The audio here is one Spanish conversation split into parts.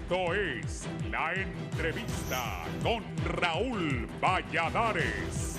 Esto es La Entrevista con Raúl Valladares.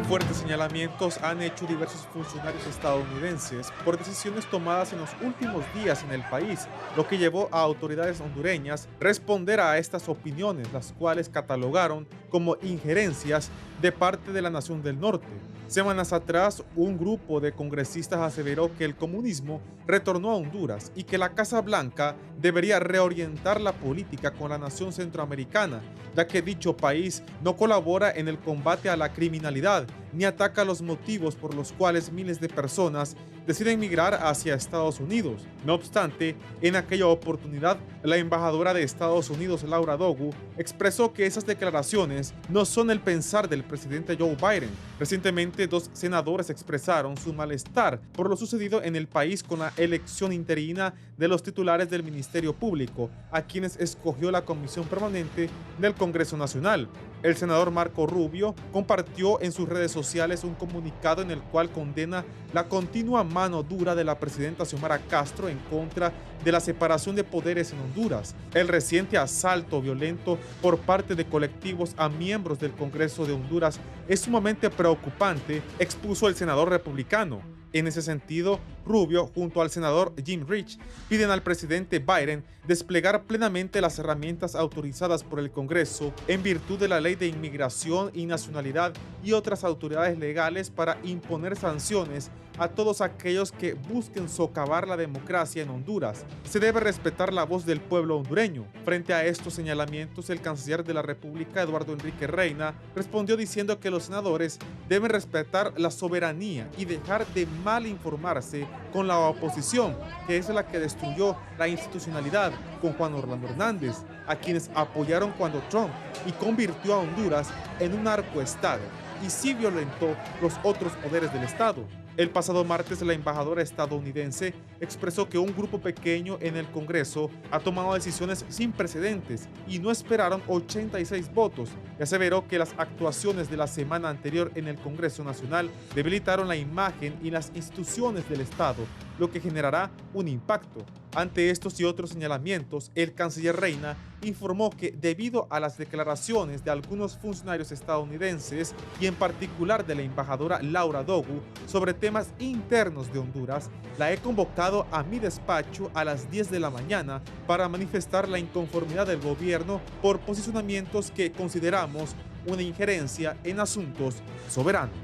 Fuertes señalamientos han hecho diversos funcionarios estadounidenses por decisiones tomadas en los últimos días en el país, lo que llevó a autoridades hondureñas responder a estas opiniones, las cuales catalogaron como injerencias de parte de la nación del norte. Semanas atrás, un grupo de congresistas aseveró que el comunismo retornó a Honduras y que la Casa Blanca debería reorientar la política con la nación centroamericana, ya que dicho país no colabora en el combate a la criminalidad ni ataca los motivos por los cuales miles de personas deciden migrar hacia Estados Unidos. No obstante, en aquella oportunidad, la embajadora de Estados Unidos, Laura Dogu, expresó que esas declaraciones no son el pensar del presidente Joe Biden. Recientemente, dos senadores expresaron su malestar por lo sucedido en el país con la elección interina de los titulares del Ministerio Público, a quienes escogió la Comisión Permanente del Congreso Nacional. El senador Marco Rubio compartió en sus redes sociales un comunicado en el cual condena la continua mano dura de la presidenta Xiomara Castro en contra de la separación de poderes en Honduras, el reciente asalto violento por parte de colectivos a miembros del Congreso de Honduras es sumamente preocupante, expuso el senador republicano. En ese sentido, Rubio, junto al senador Jim Rich, piden al presidente Biden desplegar plenamente las herramientas autorizadas por el Congreso en virtud de la Ley de Inmigración y Nacionalidad y otras autoridades legales para imponer sanciones a todos aquellos que busquen socavar la democracia en Honduras. Se debe respetar la voz del pueblo hondureño. Frente a estos señalamientos, el canciller de la República, Eduardo Enrique Reina, respondió diciendo que los senadores deben respetar la soberanía y dejar de mal informarse con la oposición, que es la que destruyó la institucionalidad con Juan Orlando Hernández, a quienes apoyaron cuando Trump y convirtió a Honduras en un narcoestado y sí violentó los otros poderes del Estado. El pasado martes, la embajadora estadounidense expresó que un grupo pequeño en el Congreso ha tomado decisiones sin precedentes y no esperaron 86 votos, y aseveró que las actuaciones de la semana anterior en el Congreso Nacional debilitaron la imagen y las instituciones del Estado, lo que generará un impacto. Ante estos y otros señalamientos, el canciller Reina informó que debido a las declaraciones de algunos funcionarios estadounidenses y en particular de la embajadora Laura Dogu sobre temas internos de Honduras, la he convocado a mi despacho a las 10 de la mañana para manifestar la inconformidad del gobierno por posicionamientos que consideramos una injerencia en asuntos soberanos.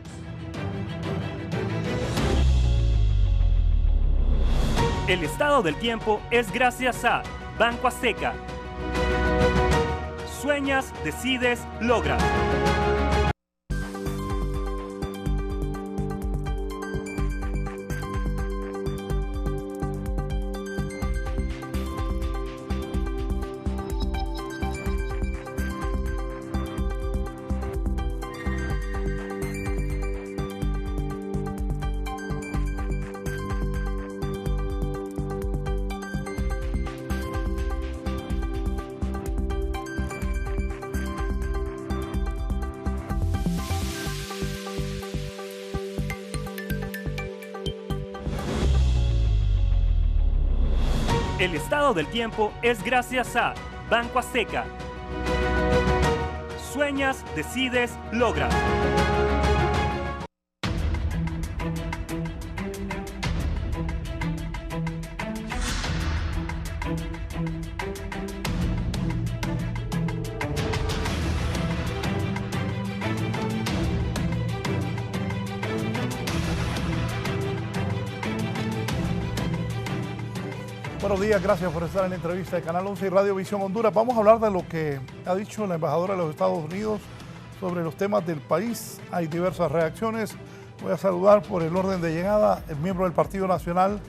El estado del tiempo es gracias a Banco Azteca. Sueñas, decides, logras. El estado del tiempo es gracias a Banco Azteca. Sueñas, decides, logras. Buenos días, gracias por estar en la entrevista de Canal 11 y Radio Visión Honduras. Vamos a hablar de lo que ha dicho la embajadora de los Estados Unidos sobre los temas del país. Hay diversas reacciones. Voy a saludar por el orden de llegada el miembro del Partido Nacional,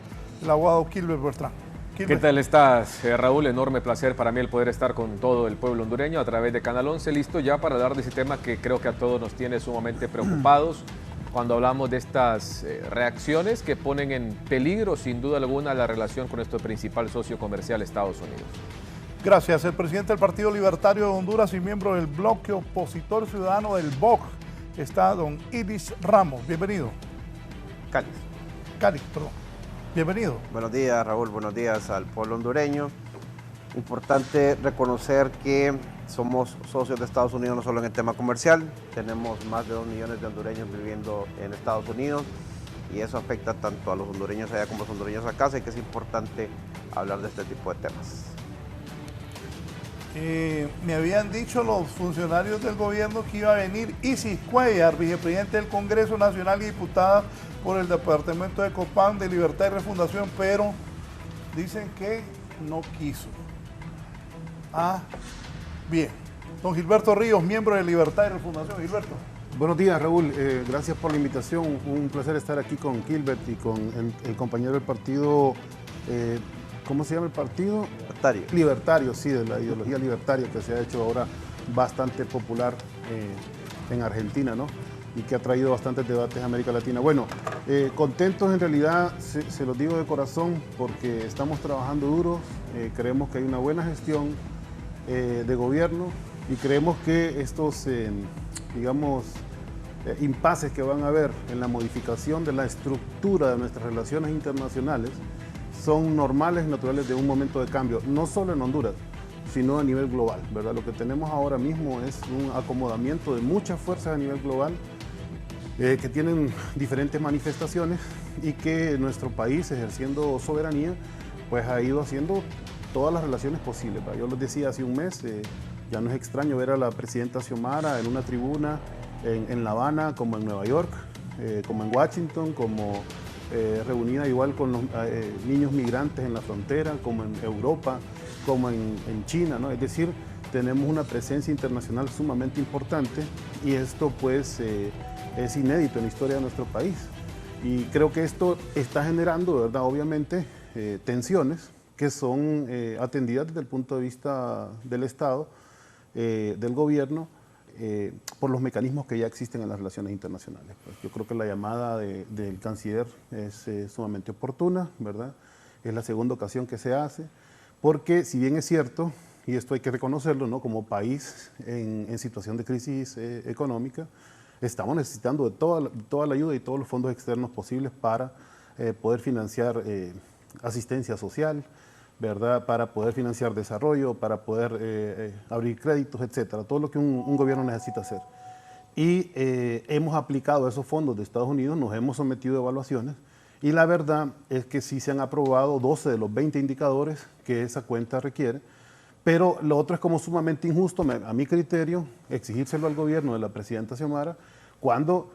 el abogado Kilber Bertrán. ¿Qué tal estás, Raúl? Enorme placer para mí el poder estar con todo el pueblo hondureño a través de Canal 11, listo ya para hablar de ese tema que creo que a todos nos tiene sumamente preocupados. cuando hablamos de estas reacciones que ponen en peligro, sin duda alguna, la relación con nuestro principal socio comercial, Estados Unidos. Gracias. El presidente del Partido Libertario de Honduras y miembro del bloque opositor ciudadano del BOC está don Iris Ramos. Bienvenido. Cáliz, perdón. Bienvenido. Buenos días, Raúl. Buenos días al pueblo hondureño. Importante reconocer que somos socios de Estados Unidos no solo en el tema comercial, tenemos más de 2 millones de hondureños viviendo en Estados Unidos y eso afecta tanto a los hondureños allá como a los hondureños acá, así que es importante hablar de este tipo de temas. Me habían dicho los funcionarios del gobierno que iba a venir Isis Cuellar, vicepresidente del Congreso Nacional y diputada por el departamento de Copán de Libertad y Refundación, pero dicen que no quiso. Bien. Don Gilberto Ríos, miembro de Libertad y Refundación. Gilberto. Buenos días, Raúl. Gracias por la invitación. Un placer estar aquí con Gilbert y con el compañero del partido. ¿Cómo se llama el partido? Libertario, sí, de la ideología libertaria que se ha hecho ahora bastante popular en Argentina, ¿no? Y que ha traído bastantes debates a América Latina. Bueno, contentos en realidad, se los digo de corazón, porque estamos trabajando duro, creemos que hay una buena gestión de gobierno y creemos que estos, impases que van a haber en la modificación de la estructura de nuestras relaciones internacionales son normales y naturales de un momento de cambio, no solo en Honduras, sino a nivel global, ¿verdad? Lo que tenemos ahora mismo es un acomodamiento de muchas fuerzas a nivel global que tienen diferentes manifestaciones y que nuestro país, ejerciendo soberanía, pues ha ido haciendo todas las relaciones posibles, ¿verdad? Yo les decía hace un mes, ya no es extraño ver a la presidenta Xiomara en una tribuna en La Habana, como en Nueva York, como en Washington, como reunida igual con los niños migrantes en la frontera, como en Europa, como en China, ¿no? Es decir, tenemos una presencia internacional sumamente importante y esto pues es inédito en la historia de nuestro país. Y creo que esto está generando, ¿verdad? Obviamente, tensiones que son atendidas desde el punto de vista del Estado, del gobierno, por los mecanismos que ya existen en las relaciones internacionales. Pues yo creo que la llamada del canciller es sumamente oportuna, ¿verdad? Es la segunda ocasión que se hace, porque si bien es cierto, y esto hay que reconocerlo, ¿no? Como país en situación de crisis económica, estamos necesitando de toda la ayuda y todos los fondos externos posibles para poder financiar asistencia social, ¿verdad? Para poder financiar desarrollo, para poder abrir créditos, etcétera, todo lo que un gobierno necesita hacer. Y hemos aplicado esos fondos de Estados Unidos, nos hemos sometido a evaluaciones y la verdad es que sí se han aprobado 12 de los 20 indicadores que esa cuenta requiere, pero lo otro es como sumamente injusto, a mi criterio, exigírselo al gobierno de la presidenta Xiomara, cuando,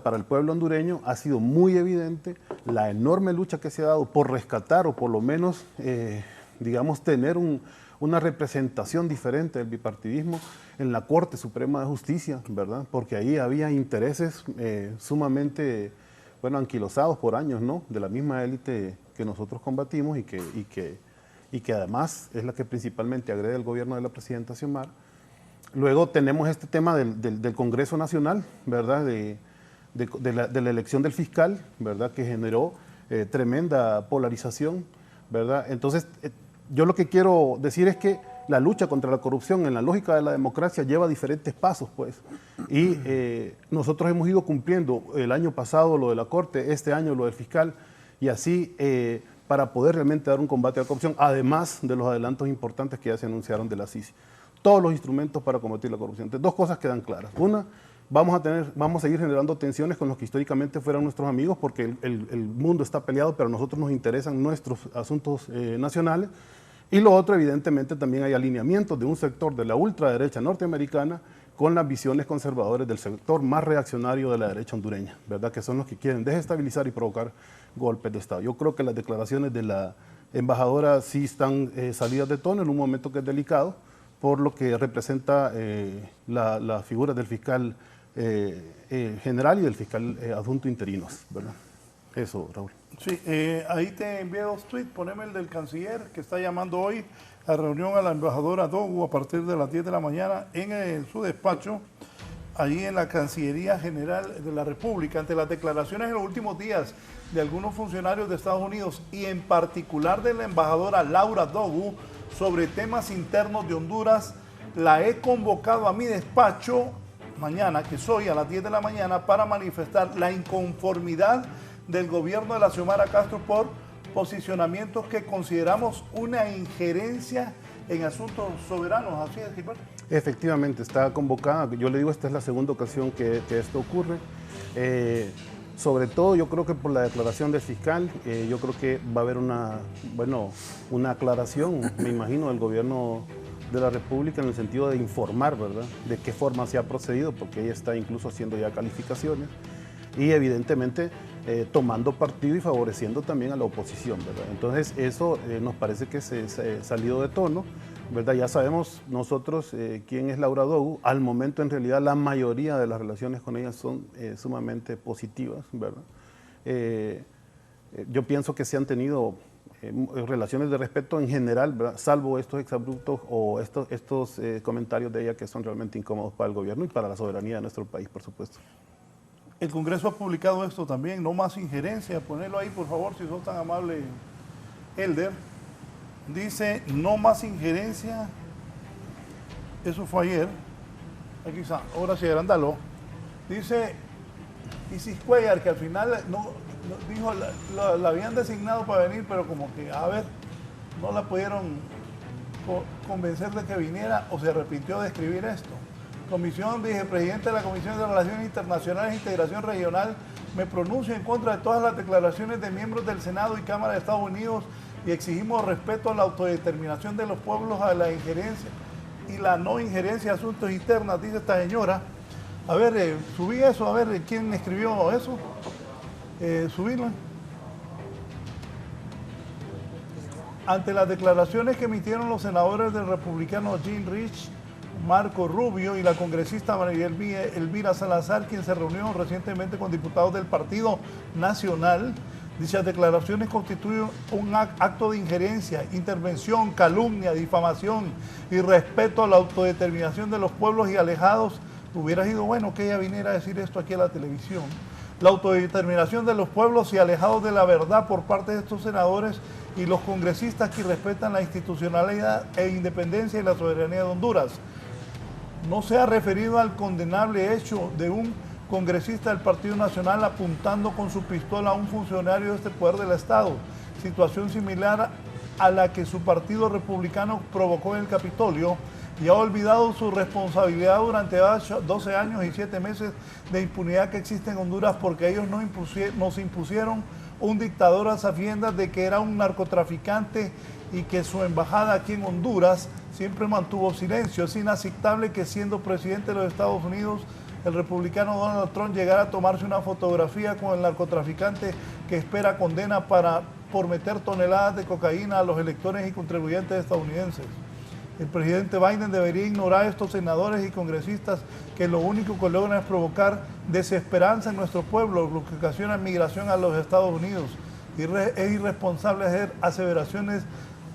para el pueblo hondureño ha sido muy evidente la enorme lucha que se ha dado por rescatar o por lo menos, tener una representación diferente del bipartidismo en la Corte Suprema de Justicia, ¿verdad? Porque ahí había intereses sumamente, anquilosados por años, ¿no? De la misma élite que nosotros combatimos y que además es la que principalmente agrede al gobierno de la presidenta Xiomara. Luego tenemos este tema del Congreso Nacional, ¿verdad? De la elección del fiscal, ¿verdad? Que generó tremenda polarización, ¿verdad? Entonces, yo lo que quiero decir es que la lucha contra la corrupción en la lógica de la democracia lleva diferentes pasos, pues. Y nosotros hemos ido cumpliendo el año pasado lo de la Corte, este año lo del fiscal, y así para poder realmente dar un combate a la corrupción, además de los adelantos importantes que ya se anunciaron de la CICI. Todos los instrumentos para combatir la corrupción. Entonces, dos cosas quedan claras. Una, vamos a seguir generando tensiones con los que históricamente fueron nuestros amigos, porque el mundo está peleado, pero a nosotros nos interesan nuestros asuntos nacionales. Y lo otro, evidentemente, también hay alineamientos de un sector de la ultraderecha norteamericana con las visiones conservadoras del sector más reaccionario de la derecha hondureña, ¿verdad? Que son los que quieren desestabilizar y provocar golpes de Estado. Yo creo que las declaraciones de la embajadora sí están salidas de tono en un momento que es delicado, por lo que representa la figura del fiscal general y del fiscal adjunto interinos, ¿verdad? Eso, Raúl. Sí, ahí te envié 2 tweets, poneme el del canciller que está llamando hoy a reunión a la embajadora Dogu a partir de las 10 de la mañana en su despacho allí en la Cancillería General de la República ante las declaraciones en los últimos días de algunos funcionarios de Estados Unidos y en particular de la embajadora Laura Dogu sobre temas internos de Honduras. La he convocado a mi despacho mañana, que soy a las 10 de la mañana, para manifestar la inconformidad del gobierno de la Xiomara Castro por posicionamientos que consideramos una injerencia en asuntos soberanos. ¿Así es, Gilberto? Efectivamente, está convocada. Yo le digo, esta es la segunda ocasión que esto ocurre. Sobre todo, yo creo que por la declaración del fiscal, yo creo que va a haber una aclaración, me imagino, del gobierno de la República en el sentido de informar, ¿verdad?, de qué forma se ha procedido, porque ella está incluso haciendo ya calificaciones y evidentemente tomando partido y favoreciendo también a la oposición, ¿verdad? Entonces eso nos parece que se ha salido de tono, ¿verdad? Ya sabemos nosotros quién es Laura Dogu. Al momento, en realidad, la mayoría de las relaciones con ella son sumamente positivas, ¿verdad? Yo pienso que se han tenido relaciones de respeto en general, ¿verdad?, salvo estos exabruptos o estos comentarios de ella que son realmente incómodos para el gobierno y para la soberanía de nuestro país, por supuesto. El Congreso ha publicado esto también, no más injerencia. Ponelo ahí, por favor, si sos tan amable, Elder. Dice, no más injerencia. Eso fue ayer. Aquí está, ahora sí, agrándalo. Dice Isis Cuellar, que al final dijo, la habían designado para venir, pero como que, a ver, no la pudieron convencer de que viniera, o se arrepintió de escribir esto. Comisión, vicepresidente de la Comisión de Relaciones Internacionales e Integración Regional, me pronuncio en contra de todas las declaraciones de miembros del Senado y Cámara de Estados Unidos y exigimos respeto a la autodeterminación de los pueblos, a la injerencia y la no injerencia de asuntos internos, dice esta señora. A ver, subí eso, a ver, ¿quién escribió eso? Subirlo. Ante las declaraciones que emitieron los senadores del republicano Jim Rich, Marco Rubio y la congresista María Elvira Salazar, quien se reunió recientemente con diputados del Partido Nacional, dichas declaraciones constituyen un acto de injerencia, intervención, calumnia, difamación y respeto a la autodeterminación de los pueblos y alejados. Hubiera sido bueno que ella viniera a decir esto aquí a la televisión. La autodeterminación de los pueblos y alejados de la verdad por parte de estos senadores y los congresistas que respetan la institucionalidad e independencia y la soberanía de Honduras. No se ha referido al condenable hecho de un congresista del Partido Nacional apuntando con su pistola a un funcionario de este poder del Estado, situación similar a la que su partido republicano provocó en el Capitolio, y ha olvidado su responsabilidad durante 12 años y 7 meses de impunidad que existe en Honduras, porque ellos nos impusieron un dictador a sabiendas de que era un narcotraficante y que su embajada aquí en Honduras siempre mantuvo silencio. Es inaceptable que, siendo presidente de los Estados Unidos, el republicano Donald Trump llegara a tomarse una fotografía con el narcotraficante que espera condena por meter toneladas de cocaína a los electores y contribuyentes estadounidenses. El presidente Biden debería ignorar a estos senadores y congresistas que lo único que logran es provocar desesperanza en nuestro pueblo, lo que ocasiona migración a los Estados Unidos. Es irresponsable hacer aseveraciones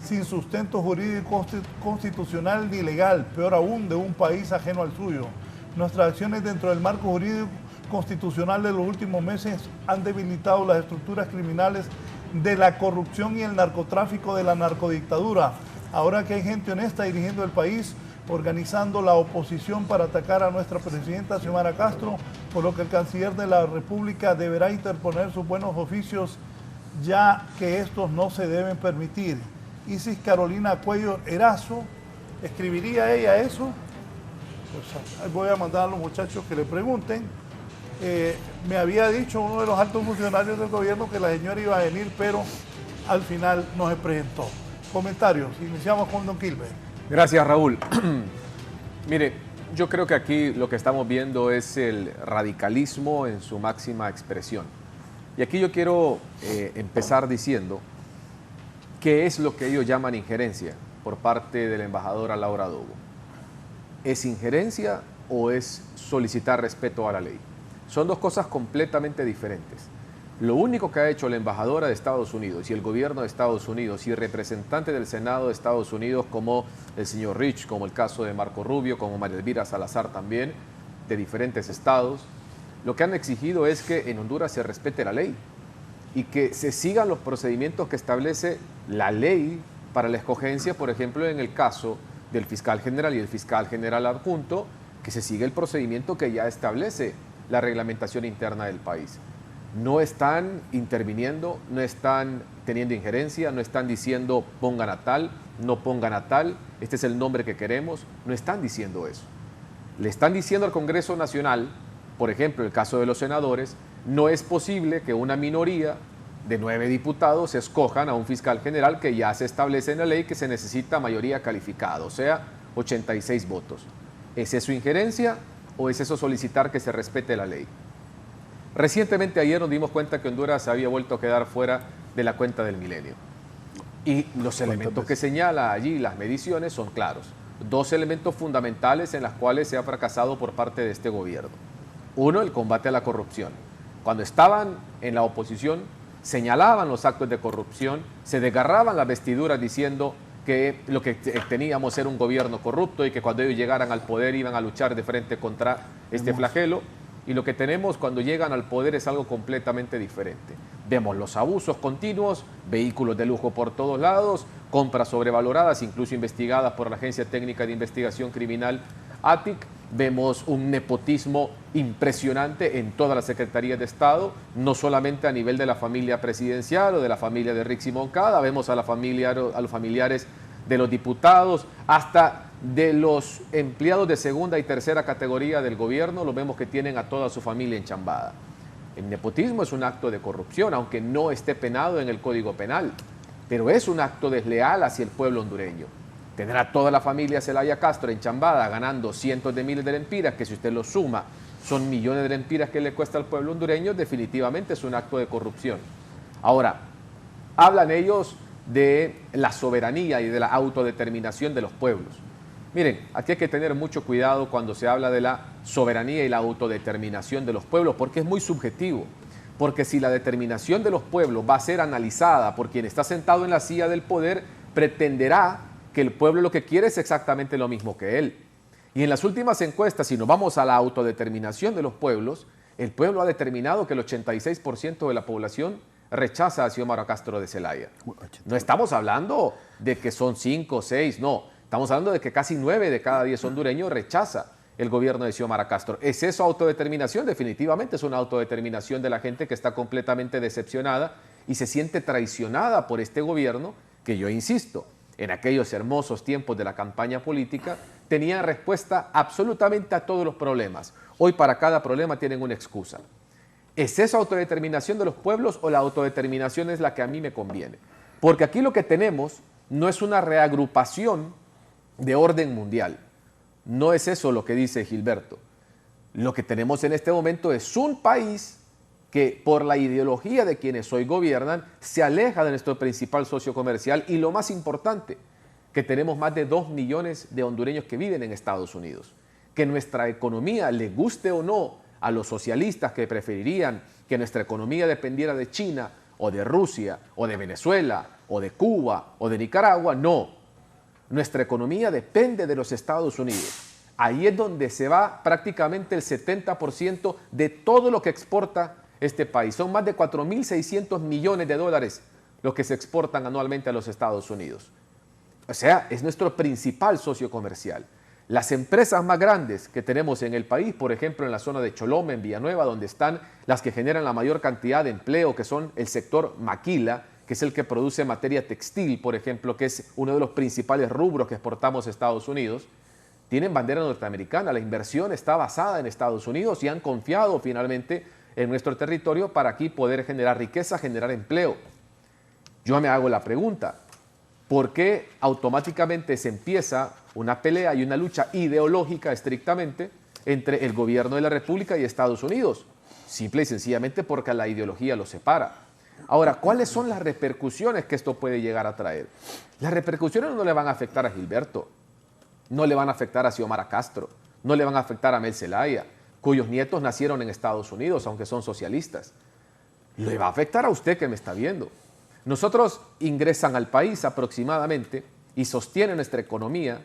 sin sustento jurídico constitucional ni legal, peor aún de un país ajeno al suyo. Nuestras acciones dentro del marco jurídico constitucional de los últimos meses han debilitado las estructuras criminales de la corrupción y el narcotráfico de la narcodictadura. Ahora que hay gente honesta dirigiendo el país, organizando la oposición para atacar a nuestra presidenta Xiomara Castro, por lo que el canciller de la República deberá interponer sus buenos oficios, ya que estos no se deben permitir. Isis Carolina Cuello Erazo, ¿escribiría ella eso? Pues voy a mandar a los muchachos que le pregunten. Me había dicho uno de los altos funcionarios del gobierno que la señora iba a venir, pero al final no se presentó. Comentarios, iniciamos con don Kilber. Gracias, Raúl. Mire, yo creo que aquí lo que estamos viendo es el radicalismo en su máxima expresión. Y aquí yo quiero empezar diciendo qué es lo que ellos llaman injerencia por parte de la embajadora Laura Dogu. ¿Es injerencia o es solicitar respeto a la ley? Son dos cosas completamente diferentes. Lo único que ha hecho la embajadora de Estados Unidos y el gobierno de Estados Unidos y representantes del Senado de Estados Unidos, como el señor Rich, como el caso de Marco Rubio, como María Elvira Salazar también, de diferentes estados, lo que han exigido es que en Honduras se respete la ley y que se sigan los procedimientos que establece la ley para la escogencia, por ejemplo, en el caso del fiscal general y el fiscal general adjunto, que se siga el procedimiento que ya establece la reglamentación interna del país. No están interviniendo, no están teniendo injerencia, no están diciendo pongan a tal, no pongan a tal, este es el nombre que queremos, no están diciendo eso. Le están diciendo al Congreso Nacional, por ejemplo, el caso de los senadores, no es posible que una minoría de 9 diputados escojan a un fiscal general que ya se establece en la ley que se necesita mayoría calificada, o sea, 86 votos. ¿Es eso injerencia o es eso solicitar que se respete la ley? Recientemente ayer nos dimos cuenta que Honduras había vuelto a quedar fuera de la cuenta del milenio. Y los elementos que señala allí las mediciones son claros. 2 elementos fundamentales en los cuales se ha fracasado por parte de este gobierno. Uno, el combate a la corrupción. Cuando estaban en la oposición, señalaban los actos de corrupción, se desgarraban las vestiduras diciendo que lo que teníamos era un gobierno corrupto y que cuando ellos llegaran al poder iban a luchar de frente contra este flagelo. Y lo que tenemos cuando llegan al poder es algo completamente diferente. Vemos los abusos continuos, vehículos de lujo por todos lados, compras sobrevaloradas, incluso investigadas por la Agencia Técnica de Investigación Criminal, ATIC. Vemos un nepotismo impresionante en todas las secretarías de Estado, no solamente a nivel de la familia presidencial o de la familia de Rixi Moncada, vemos a los familiares de los diputados, hasta de los empleados de segunda y tercera categoría del gobierno, lo vemos que tienen a toda su familia enchambada. El nepotismo es un acto de corrupción, aunque no esté penado en el Código Penal, pero es un acto desleal hacia el pueblo hondureño. Tener a toda la familia Zelaya Castro enchambada ganando cientos de miles de lempiras, que si usted lo suma son millones de lempiras que le cuesta al pueblo hondureño, definitivamente es un acto de corrupción. Ahora, hablan ellos de la soberanía y de la autodeterminación de los pueblos. Miren, aquí hay que tener mucho cuidado cuando se habla de la soberanía y la autodeterminación de los pueblos, porque es muy subjetivo. Porque si la determinación de los pueblos va a ser analizada por quien está sentado en la silla del poder, pretenderá que el pueblo lo que quiere es exactamente lo mismo que él. Y en las últimas encuestas, si nos vamos a la autodeterminación de los pueblos, el pueblo ha determinado que el 86% de la población rechaza a Xiomara Castro de Zelaya. No estamos hablando de que son 5 o 6, no. Estamos hablando de que casi 9 de cada 10 hondureños rechaza el gobierno de Xiomara Castro. ¿Es eso autodeterminación? Definitivamente es una autodeterminación de la gente que está completamente decepcionada y se siente traicionada por este gobierno que, yo insisto, en aquellos hermosos tiempos de la campaña política, tenían respuesta absolutamente a todos los problemas. Hoy para cada problema tienen una excusa. ¿Es esa autodeterminación de los pueblos o la autodeterminación es la que a mí me conviene? Porque aquí lo que tenemos no es una reagrupación de orden mundial. No es eso lo que dice Gilberto. Lo que tenemos en este momento es un país que por la ideología de quienes hoy gobiernan se aleja de nuestro principal socio comercial y lo más importante, que tenemos más de 2 millones de hondureños que viven en Estados Unidos. Que nuestra economía, le guste o no a los socialistas que preferirían que nuestra economía dependiera de China o de Rusia o de Venezuela o de Cuba o de Nicaragua, no. Nuestra economía depende de los Estados Unidos. Ahí es donde se va prácticamente el 70% de todo lo que exporta este país. Son más de 4.600 millones de dólares los que se exportan anualmente a los Estados Unidos. O sea, es nuestro principal socio comercial. Las empresas más grandes que tenemos en el país, por ejemplo, en la zona de Choloma, en Villanueva, donde están las que generan la mayor cantidad de empleo, que son el sector maquila, que es el que produce materia textil, por ejemplo, que es uno de los principales rubros que exportamos a Estados Unidos, tienen bandera norteamericana. La inversión está basada en Estados Unidos y han confiado finalmente en nuestro territorio para aquí poder generar riqueza, generar empleo. Yo me hago la pregunta, ¿por qué automáticamente se empieza una pelea y una lucha ideológica estrictamente entre el gobierno de la República y Estados Unidos? Simple y sencillamente porque la ideología los separa. Ahora, ¿cuáles son las repercusiones que esto puede llegar a traer? Las repercusiones no le van a afectar a Gilberto, no le van a afectar a Xiomara Castro, no le van a afectar a Mel Zelaya, cuyos nietos nacieron en Estados Unidos, aunque son socialistas. Le va a afectar a usted que me está viendo. Nosotros ingresan al país aproximadamente y sostienen nuestra economía,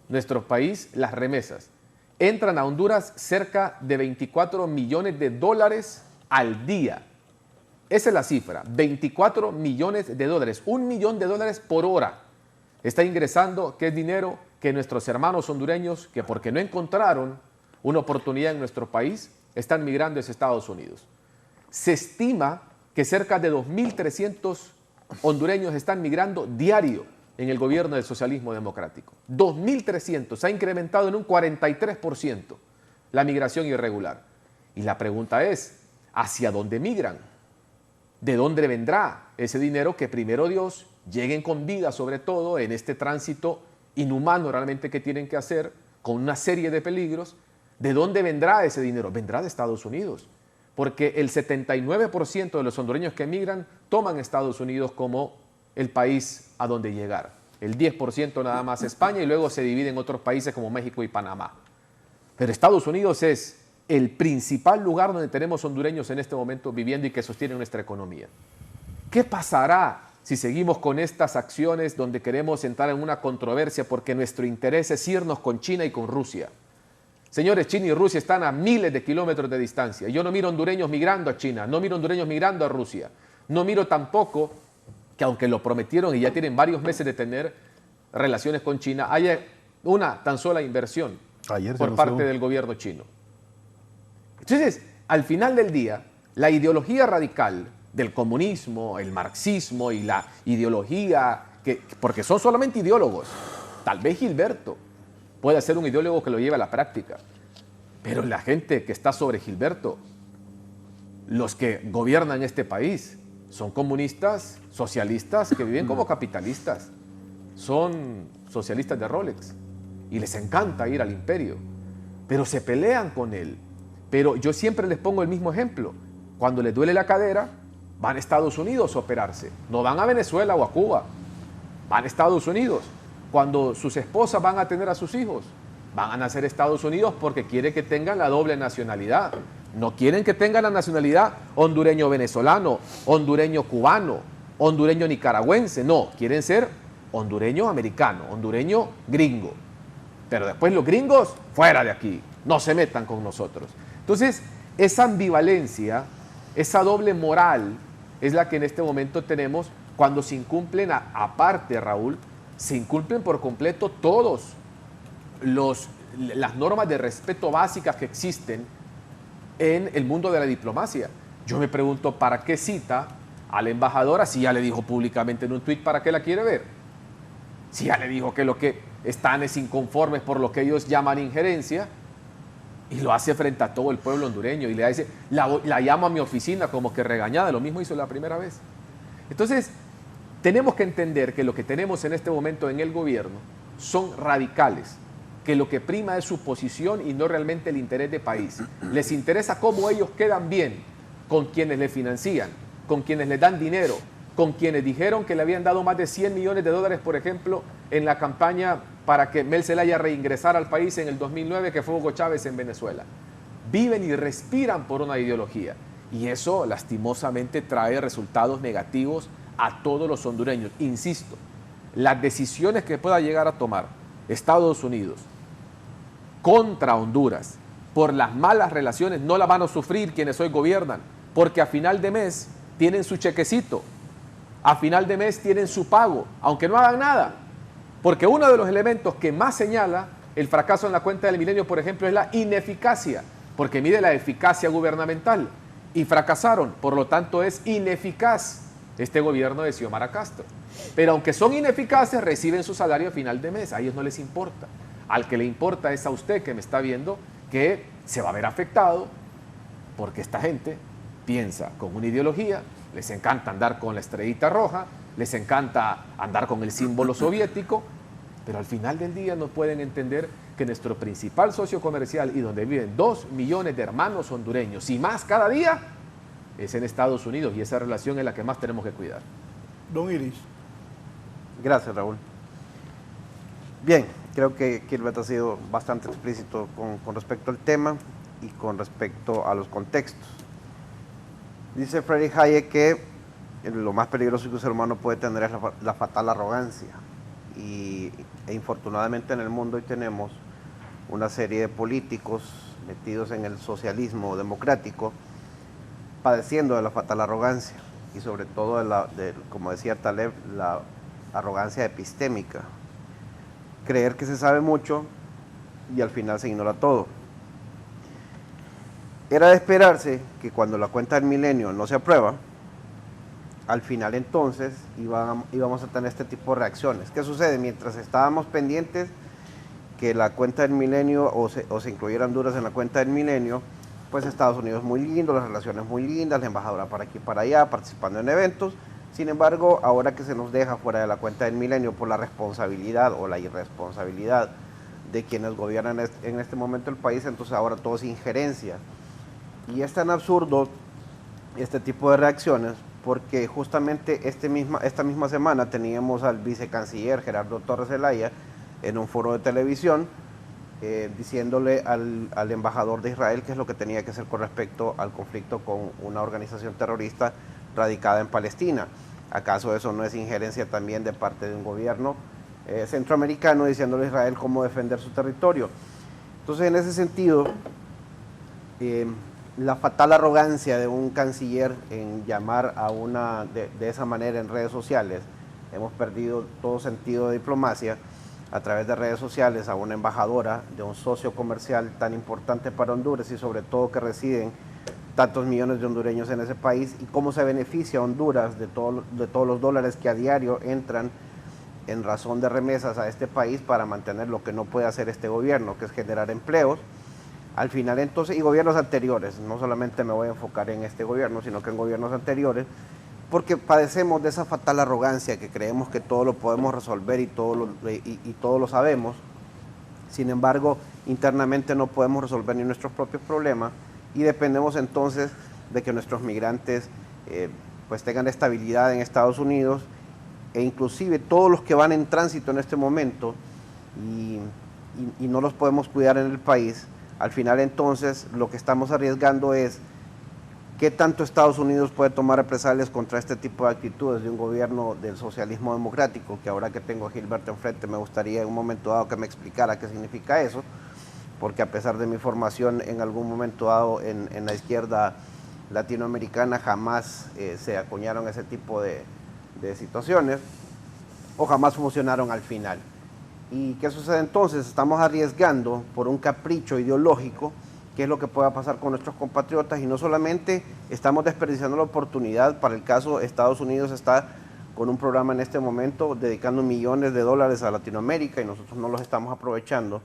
nuestro país, las remesas. entran a Honduras cerca de 24 millones de dólares al día. Esa es la cifra, 24 millones de dólares, $1 millón por hora. Está ingresando, que es dinero que nuestros hermanos hondureños, que porque no encontraron una oportunidad en nuestro país, están migrando hacia Estados Unidos. Se estima que cerca de 2.300 hondureños están migrando diario en el gobierno del socialismo democrático. 2.300, se ha incrementado en un 43% la migración irregular. Y la pregunta es, ¿hacia dónde migran? ¿De dónde vendrá ese dinero que primero Dios lleguen con vida, sobre todo en este tránsito inhumano realmente que tienen que hacer, con una serie de peligros? ¿De dónde vendrá ese dinero? Vendrá de Estados Unidos, porque el 79% de los hondureños que emigran toman Estados Unidos como el país a donde llegar. El 10% nada más España y luego se divide en otros países como México y Panamá. Pero Estados Unidos es el principal lugar donde tenemos hondureños en este momento viviendo y que sostienen nuestra economía. ¿Qué pasará si seguimos con estas acciones donde queremos entrar en una controversia porque nuestro interés es irnos con China y con Rusia? Señores, China y Rusia están a miles de kilómetros de distancia. Yo no miro hondureños migrando a China, no miro hondureños migrando a Rusia. No miro tampoco que, aunque lo prometieron y ya tienen varios meses de tener relaciones con China, haya una tan sola inversión por parte del gobierno chino. Entonces, al final del día, la ideología radical del comunismo, el marxismo y la ideología, porque son solamente ideólogos, tal vez Gilberto puede ser un ideólogo que lo lleve a la práctica, pero la gente que está sobre Gilberto, los que gobiernan este país, son comunistas, socialistas, que viven como capitalistas, son socialistas de Rolex y les encanta ir al imperio, pero se pelean con él. Pero yo siempre les pongo el mismo ejemplo. Cuando les duele la cadera, van a Estados Unidos a operarse. No van a Venezuela o a Cuba. Van a Estados Unidos. Cuando sus esposas van a tener a sus hijos, van a nacer a Estados Unidos porque quieren que tengan la doble nacionalidad. No quieren que tengan la nacionalidad hondureño-venezolano, hondureño-cubano, hondureño-nicaragüense. No, quieren ser hondureño-americano, hondureño-gringo. Pero después los gringos, fuera de aquí. No se metan con nosotros. Entonces, esa ambivalencia, esa doble moral es la que en este momento tenemos cuando se incumplen, aparte, Raúl, se incumplen por completo todos las normas de respeto básicas que existen en el mundo de la diplomacia. Yo me pregunto, ¿para qué cita a la embajadora si ya le dijo públicamente en un tuit para qué la quiere ver? Si ya le dijo que lo que están es inconformes por lo que ellos llaman injerencia, y lo hace frente a todo el pueblo hondureño y le dice, la llamo a mi oficina como que regañada, lo mismo hizo la primera vez. Entonces, tenemos que entender que lo que tenemos en este momento en el gobierno son radicales, que lo que prima es su posición y no realmente el interés de país. Les interesa cómo ellos quedan bien con quienes les financian, con quienes les dan dinero, con quienes dijeron que le habían dado más de $100 millones, por ejemplo, en la campaña para que Mel Zelaya reingresara al país en el 2009, que fue Hugo Chávez en Venezuela. Viven y respiran por una ideología. Y eso, lastimosamente, trae resultados negativos a todos los hondureños. Insisto, las decisiones que pueda llegar a tomar Estados Unidos contra Honduras por las malas relaciones no las van a sufrir quienes hoy gobiernan, porque a final de mes tienen su chequecito, a final de mes tienen su pago, aunque no hagan nada. Porque uno de los elementos que más señala el fracaso en la cuenta del milenio, por ejemplo, es la ineficacia, porque mide la eficacia gubernamental. Y fracasaron, por lo tanto es ineficaz este gobierno de Xiomara Castro. Pero aunque son ineficaces, reciben su salario a final de mes, a ellos no les importa. Al que le importa es a usted que me está viendo, que se va a ver afectado, porque esta gente piensa con una ideología, les encanta andar con la estrellita roja, les encanta andar con el símbolo soviético, pero al final del día no pueden entender que nuestro principal socio comercial y donde viven 2 millones de hermanos hondureños y más cada día es en Estados Unidos, y esa relación es la que más tenemos que cuidar. Don Iris. Gracias, Raúl. Bien, creo que Gilberto ha sido bastante explícito con respecto al tema y con respecto a los contextos. Dice Friedrich Hayek que lo más peligroso que un ser humano puede tener es la fatal arrogancia. E infortunadamente en el mundo hoy tenemos una serie de políticos metidos en el socialismo democrático, padeciendo de la fatal arrogancia y sobre todo como decía Taleb, la arrogancia epistémica. Creer que se sabe mucho y al final se ignora todo. Era de esperarse que cuando la cuenta del milenio no se aprueba, al final entonces íbamos a tener este tipo de reacciones. ¿Qué sucede? Mientras estábamos pendientes que la cuenta del milenio o se incluyera Honduras en la cuenta del milenio, pues Estados Unidos muy lindo, las relaciones muy lindas, la embajadora para aquí y para allá, participando en eventos. Sin embargo, ahora que se nos deja fuera de la cuenta del milenio por la responsabilidad o la irresponsabilidad de quienes gobiernan en este momento el país, entonces ahora todo es injerencia. Y es tan absurdo este tipo de reacciones porque justamente esta misma semana teníamos al vicecanciller Gerardo Torres Zelaya en un foro de televisión diciéndole al embajador de Israel qué es lo que tenía que hacer con respecto al conflicto con una organización terrorista radicada en Palestina. ¿Acaso eso no es injerencia también de parte de un gobierno centroamericano diciéndole a Israel cómo defender su territorio? Entonces, en ese sentido, la fatal arrogancia de un canciller en llamar a de esa manera en redes sociales, hemos perdido todo sentido de diplomacia a través de redes sociales a una embajadora de un socio comercial tan importante para Honduras y sobre todo que residen tantos millones de hondureños en ese país y cómo se beneficia Honduras de todos los dólares que a diario entran en razón de remesas a este país para mantener lo que no puede hacer este gobierno, que es generar empleos. Al final entonces, y gobiernos anteriores, no solamente me voy a enfocar en este gobierno, sino que en gobiernos anteriores, porque padecemos de esa fatal arrogancia que creemos que todo lo podemos resolver y todo lo sabemos. Sin embargo, internamente no podemos resolver ni nuestros propios problemas y dependemos entonces de que nuestros migrantes pues tengan estabilidad en Estados Unidos e inclusive todos los que van en tránsito en este momento y no los podemos cuidar en el país. Al final entonces lo que estamos arriesgando es qué tanto Estados Unidos puede tomar represalias contra este tipo de actitudes de un gobierno del socialismo democrático, que ahora que tengo a Gilberto enfrente me gustaría en un momento dado que me explicara qué significa eso, porque a pesar de mi formación en algún momento dado en la izquierda latinoamericana jamás se acuñaron ese tipo de situaciones o jamás funcionaron al final. ¿Y qué sucede entonces? Estamos arriesgando por un capricho ideológico qué es lo que pueda pasar con nuestros compatriotas y no solamente estamos desperdiciando la oportunidad, para el caso Estados Unidos está con un programa en este momento dedicando millones de dólares a Latinoamérica y nosotros no los estamos aprovechando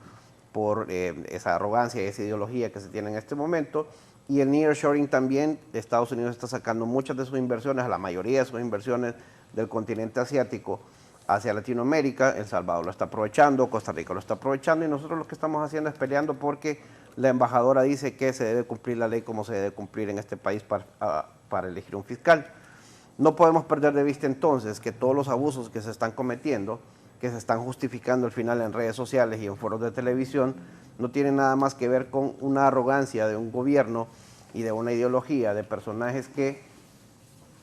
por esa arrogancia y esa ideología que se tiene en este momento. Y el nearshoring también, Estados Unidos está sacando muchas de sus inversiones, la mayoría de sus inversiones del continente asiático hacia Latinoamérica. El Salvador lo está aprovechando, Costa Rica lo está aprovechando y nosotros lo que estamos haciendo es peleando porque la embajadora dice que se debe cumplir la ley como se debe cumplir en este país para elegir un fiscal. No podemos perder de vista entonces que todos los abusos que se están cometiendo, que se están justificando al final en redes sociales y en foros de televisión, no tienen nada más que ver con una arrogancia de un gobierno y de una ideología de personajes que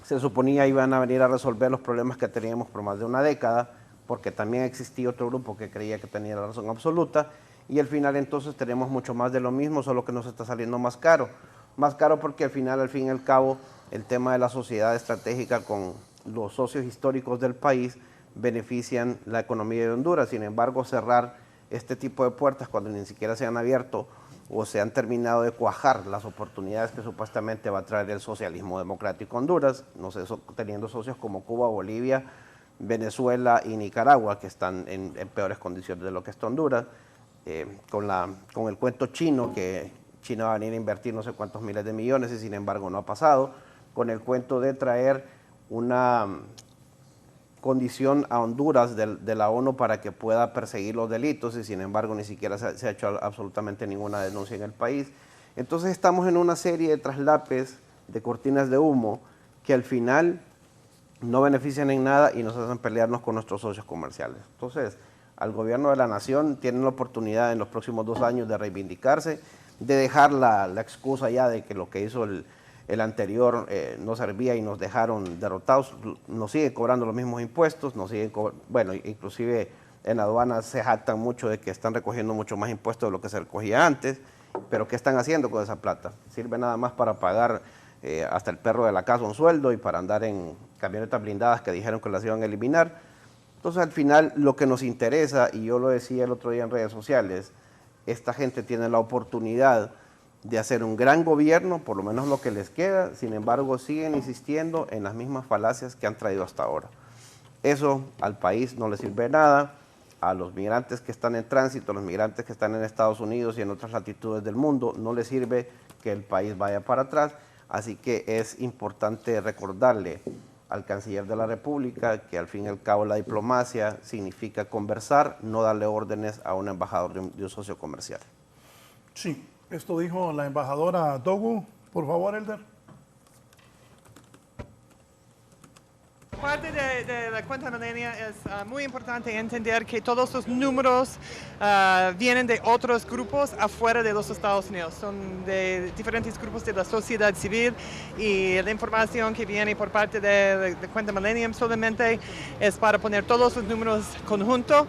se suponía iban a venir a resolver los problemas que teníamos por más de una década, porque también existía otro grupo que creía que tenía la razón absoluta, y al final entonces tenemos mucho más de lo mismo, solo que nos está saliendo más caro. Más caro porque al final, al fin y al cabo, el tema de la sociedad estratégica con los socios históricos del país benefician la economía de Honduras. Sin embargo, cerrar este tipo de puertas cuando ni siquiera se han abierto o se han terminado de cuajar las oportunidades que supuestamente va a traer el socialismo democrático a Honduras, no sé, teniendo socios como Cuba, Bolivia, Venezuela y Nicaragua, que están en peores condiciones de lo que está Honduras, con el cuento chino, que China va a venir a invertir no sé cuántos miles de millones y sin embargo no ha pasado, con el cuento de traer una condición a Honduras de la ONU para que pueda perseguir los delitos y sin embargo ni siquiera se ha hecho absolutamente ninguna denuncia en el país. Entonces estamos en una serie de traslapes, de cortinas de humo, que al final no benefician en nada y nos hacen pelearnos con nuestros socios comerciales. Entonces, al gobierno de la nación tienen la oportunidad en los próximos 2 años de reivindicarse, de dejar la excusa ya de que lo que hizo el anterior no servía y nos dejaron derrotados. Nos siguen cobrando los mismos impuestos, nos siguen bueno, inclusive En aduanas se jactan mucho de que están recogiendo mucho más impuestos de lo que se recogía antes, pero ¿qué están haciendo con esa plata? Sirve nada más para pagar hasta el perro de la casa un sueldo y para andar en camionetas blindadas que dijeron que las iban a eliminar. Entonces, al final, lo que nos interesa, y yo lo decía el otro día en redes sociales, esta gente tiene la oportunidad de hacer un gran gobierno, por lo menos lo que les queda, sin embargo, siguen insistiendo en las mismas falacias que han traído hasta ahora. Eso al país no le sirve de nada, a los migrantes que están en tránsito, a los migrantes que están en Estados Unidos y en otras latitudes del mundo, no les sirve que el país vaya para atrás, así que es importante recordarle al canciller de la República que al fin y al cabo la diplomacia significa conversar, no darle órdenes a un embajador de un socio comercial. Sí, esto dijo la embajadora Dogu. Por favor, Elder. Parte de la cuenta milenia es muy importante entender que todos los números vienen de otros grupos afuera de los Estados Unidos. Son de diferentes grupos de la sociedad civil y la información que viene por parte de cuenta Millennium solamente es para poner todos los números conjuntos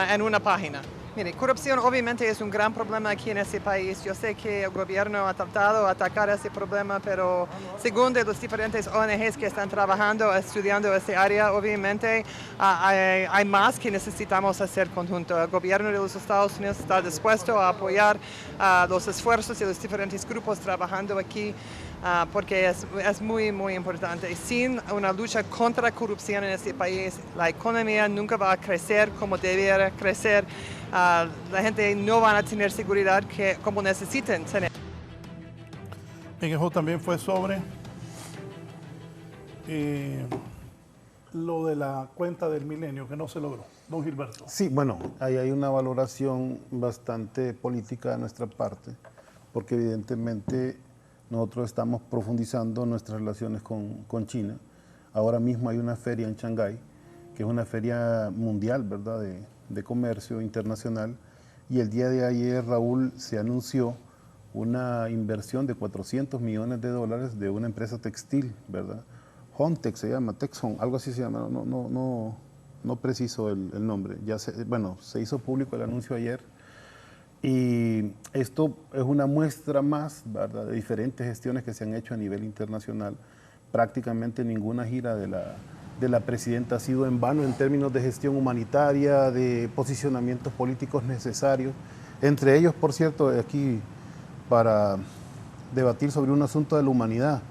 en una página. Mire, corrupción obviamente es un gran problema aquí en este país. Yo sé que el gobierno ha tratado de atacar ese problema, pero según de los diferentes ONGs que están trabajando, estudiando este área, obviamente hay más que necesitamos hacer conjunto. El gobierno de los Estados Unidos está dispuesto a apoyar los esfuerzos de los diferentes grupos trabajando aquí, porque es muy, muy importante. Sin una lucha contra la corrupción en este país, la economía nunca va a crecer como debiera crecer. La gente no va a tener seguridad como necesitan tener. En eso también fue sobre lo de la cuenta del milenio que no se logró. Don Gilberto. Sí, bueno, ahí hay una valoración bastante política de nuestra parte, porque evidentemente nosotros estamos profundizando nuestras relaciones con China. Ahora mismo hay una feria en Shanghái, que es una feria mundial, ¿verdad?, de comercio internacional, y el día de ayer, Raúl, se anunció una inversión de $400 millones de una empresa textil, ¿verdad? Hontex se llama, Texon, algo así se llama, no preciso el nombre. Se hizo público el anuncio ayer, y esto es una muestra más, ¿verdad?, de diferentes gestiones que se han hecho a nivel internacional. Prácticamente ninguna gira de la presidenta ha sido en vano en términos de gestión humanitaria, de posicionamientos políticos necesarios. Entre ellos, por cierto, aquí para debatir sobre un asunto de la humanidad,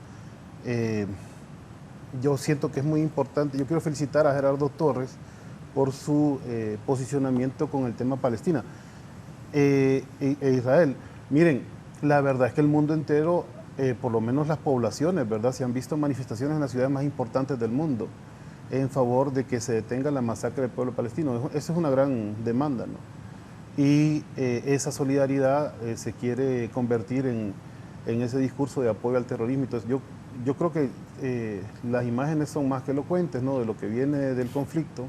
yo siento que es muy importante. Yo quiero felicitar a Gerardo Torres por su posicionamiento con el tema Palestina e Israel. Miren, la verdad es que el mundo entero, por lo menos las poblaciones, ¿verdad?, se han visto manifestaciones en las ciudades más importantes del mundo en favor de que se detenga la masacre del pueblo palestino. Esa es una gran demanda, ¿no? Y esa solidaridad se quiere convertir en ese discurso de apoyo al terrorismo. Entonces yo creo que las imágenes son más que elocuentes, ¿no?, de lo que viene del conflicto,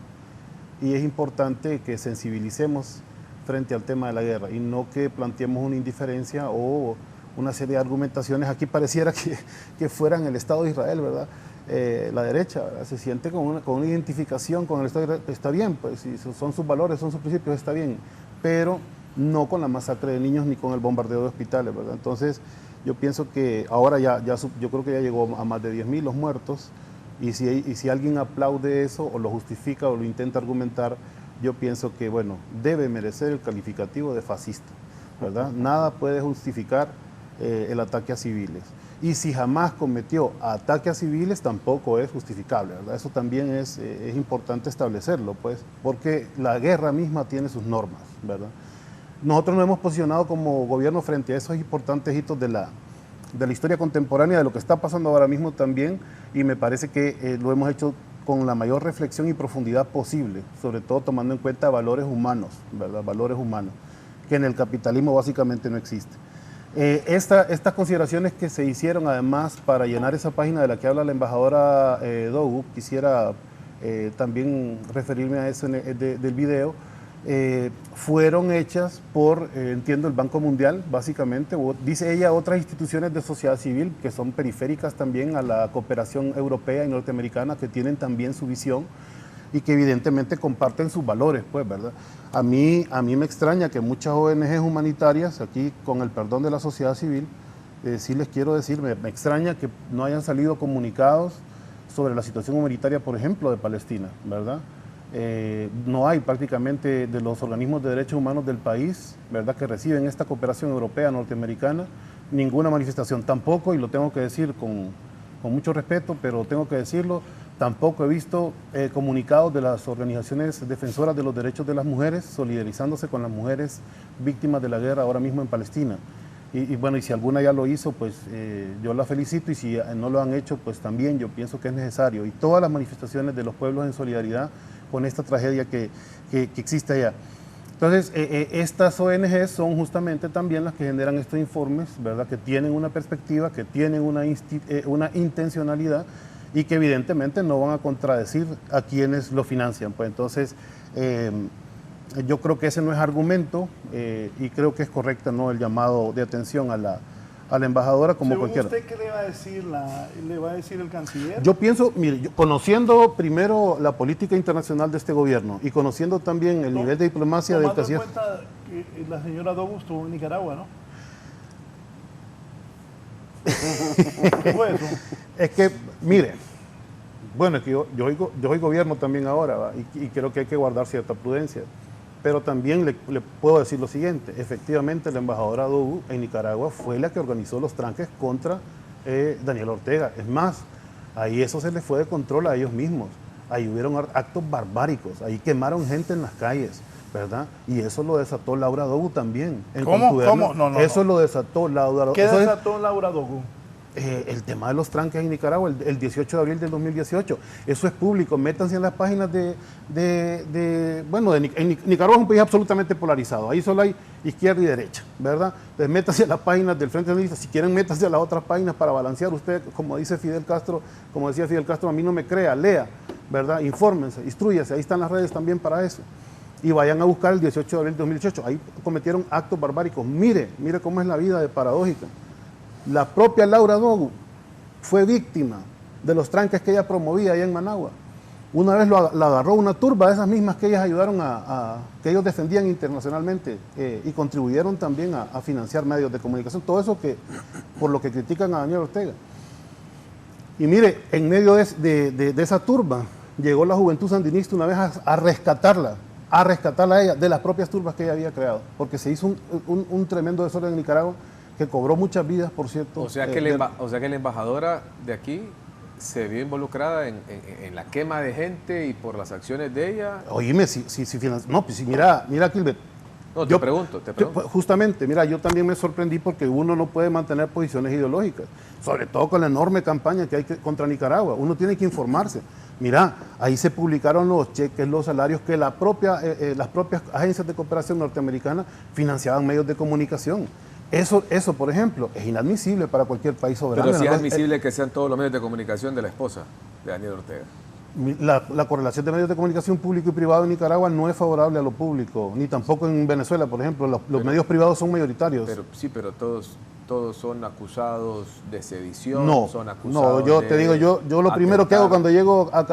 y es importante que sensibilicemos frente al tema de la guerra y no que planteemos una indiferencia o una serie de argumentaciones. Aquí pareciera que fueran el Estado de Israel, ¿verdad? La derecha, ¿verdad?, se siente con una identificación con el Estado de Israel. Está bien, pues si son sus valores, son sus principios, está bien, pero no con la masacre de niños ni con el bombardeo de hospitales, ¿verdad? Entonces yo pienso que ahora yo creo que ya llegó a más de 10.000 los muertos, y si alguien aplaude eso o lo justifica o lo intenta argumentar, yo pienso que, bueno, debe merecer el calificativo de fascista, ¿verdad? Nada puede justificar el ataque a civiles. Y si jamás cometió ataque a civiles, tampoco es justificable, ¿verdad? Eso también es importante establecerlo, pues, porque la guerra misma tiene sus normas, ¿verdad? Nosotros nos hemos posicionado como gobierno frente a esos importantes hitos de la historia contemporánea, de lo que está pasando ahora mismo también, y me parece que lo hemos hecho con la mayor reflexión y profundidad posible, sobre todo tomando en cuenta valores humanos, ¿verdad? Valores humanos, que en el capitalismo básicamente no existe. Estas consideraciones que se hicieron además para llenar esa página de la que habla la embajadora Dogu, quisiera también referirme a eso del video, fueron hechas por, entiendo, el Banco Mundial, básicamente, o dice ella, otras instituciones de sociedad civil que son periféricas también a la cooperación europea y norteamericana, que tienen también su visión. y que evidentemente comparten sus valores, pues, ¿verdad? A mí me extraña que muchas ONGs humanitarias, aquí con el perdón de la sociedad civil, sí les quiero decir, me extraña que no hayan salido comunicados sobre la situación humanitaria, por ejemplo, de Palestina, ¿verdad? No hay prácticamente de los organismos de derechos humanos del país, ¿verdad?, que reciben esta cooperación europea, norteamericana, ninguna manifestación. Tampoco, y lo tengo que decir con mucho respeto, pero tengo que decirlo, tampoco he visto comunicados de las organizaciones defensoras de los derechos de las mujeres solidarizándose con las mujeres víctimas de la guerra ahora mismo en Palestina. Y bueno, y si alguna ya lo hizo, pues yo la felicito, y si no lo han hecho, pues también yo pienso que es necesario. Y todas las manifestaciones de los pueblos en solidaridad con esta tragedia que existe allá. Entonces, estas ONGs son justamente también las que generan estos informes, ¿verdad?, que tienen una perspectiva, que tienen una intencionalidad y que evidentemente no van a contradecir a quienes lo financian. Pues entonces, yo creo que ese no es argumento y creo que es correcto, ¿no?, el llamado de atención a la embajadora como Según cualquiera. ¿Usted qué le va a decir el canciller? Yo pienso, mire, conociendo primero la política internacional de este gobierno y conociendo también el nivel de diplomacia del canciller. Tomando en cuenta que la señora Dogu estuvo en Nicaragua, ¿no? Pues, Es que, mire, bueno, es que yo soy gobierno también ahora, ¿va? Y creo que hay que guardar cierta prudencia. Pero también le puedo decir lo siguiente, efectivamente la embajadora Dogu en Nicaragua fue la que organizó los tranques contra Daniel Ortega. Es más, ahí eso se les fue de control a ellos mismos. Ahí hubieron actos barbáricos, ahí quemaron gente en las calles, ¿verdad? Y eso lo desató Laura Dogu también. ¿Cómo? No, eso lo desató Laura Dogu. ¿Qué desató Laura Dogu? El tema de los tranques en Nicaragua, el 18 de abril del 2018. Eso es público, métanse en las páginas Nicaragua es un país absolutamente polarizado, ahí solo hay izquierda y derecha, ¿verdad? Entonces métanse a las páginas del Frente Sandinista, si quieren métanse a las otras páginas para balancear. Usted, como decía Fidel Castro, a mí no me crea, lea, ¿verdad? Infórmense, instrúyase, ahí están las redes también para eso. Y vayan a buscar el 18 de abril del 2018, ahí cometieron actos barbáricos. Mire cómo es la vida de paradójica. La propia Laura Dogu fue víctima de los tranques que ella promovía allá en Managua. Una vez la agarró una turba de esas mismas que ellas ayudaron que ellos defendían internacionalmente y contribuyeron también a financiar medios de comunicación. Todo eso por lo que critican a Daniel Ortega. Y mire, en medio de esa turba llegó la Juventud Sandinista una vez a rescatarla a ella de las propias turbas que ella había creado, porque se hizo un tremendo desorden en Nicaragua que cobró muchas vidas, por cierto. O sea que la embajadora de aquí se vio involucrada en la quema de gente y por las acciones de ella. Oíme, mira, Kilbert. No, te pregunto. Justamente, mira, yo también me sorprendí porque uno no puede mantener posiciones ideológicas, sobre todo con la enorme campaña que hay contra Nicaragua. Uno tiene que informarse. Mira, ahí se publicaron los cheques, los salarios que las propias agencias de cooperación norteamericanas financiaban medios de comunicación. Eso, por ejemplo, es inadmisible para cualquier país soberano. Pero sí es admisible que sean todos los medios de comunicación de la esposa de Daniel Ortega. La correlación de medios de comunicación público y privado en Nicaragua no es favorable a lo público, ni tampoco en Venezuela, por ejemplo. Los medios privados son mayoritarios. Pero todos son acusados de sedición, son acusados No, yo te digo, yo lo primero que hago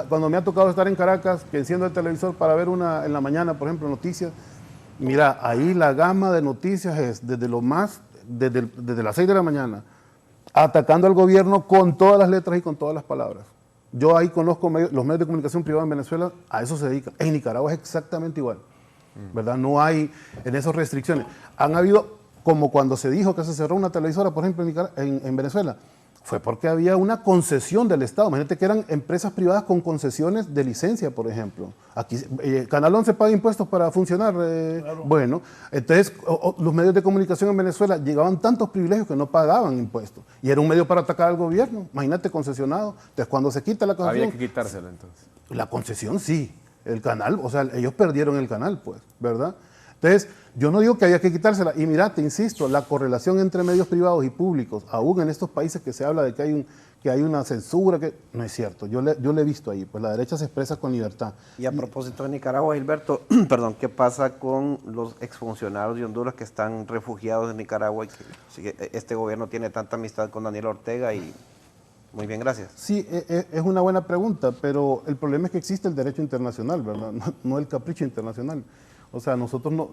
cuando me ha tocado estar en Caracas, que enciendo el televisor para ver en la mañana, por ejemplo, noticias. Mira, ahí la gama de noticias es desde las 6 de la mañana, atacando al gobierno con todas las letras y con todas las palabras. Yo ahí conozco los medios de comunicación privados en Venezuela, a eso se dedican. En Nicaragua es exactamente igual, ¿verdad? No hay en esas restricciones. Han habido, como cuando se dijo que se cerró una televisora, por ejemplo, en Venezuela, fue porque había una concesión del Estado. Imagínate que eran empresas privadas con concesiones de licencia, por ejemplo. Aquí Canal 11 paga impuestos para funcionar. Claro. Bueno, entonces los medios de comunicación en Venezuela llegaban tantos privilegios que no pagaban impuestos. Y era un medio para atacar al gobierno. Imagínate, concesionado. Entonces, cuando se quita la concesión... Había que quitársela, entonces. La concesión, sí. El canal, o sea, ellos perdieron el canal, pues, ¿verdad? Entonces, yo no digo que haya que quitársela. Y mira, te insisto, la correlación entre medios privados y públicos, aún en estos países que se habla de que hay una censura, que no es cierto. Yo le he visto ahí, pues la derecha se expresa con libertad. Y a propósito de Nicaragua, Gilberto, ¿qué pasa con los exfuncionarios de Honduras que están refugiados en Nicaragua y que este gobierno tiene tanta amistad con Daniel Ortega y Muy bien, gracias. Sí, es una buena pregunta, pero el problema es que existe el derecho internacional, ¿verdad? No el capricho internacional. O sea, nosotros no,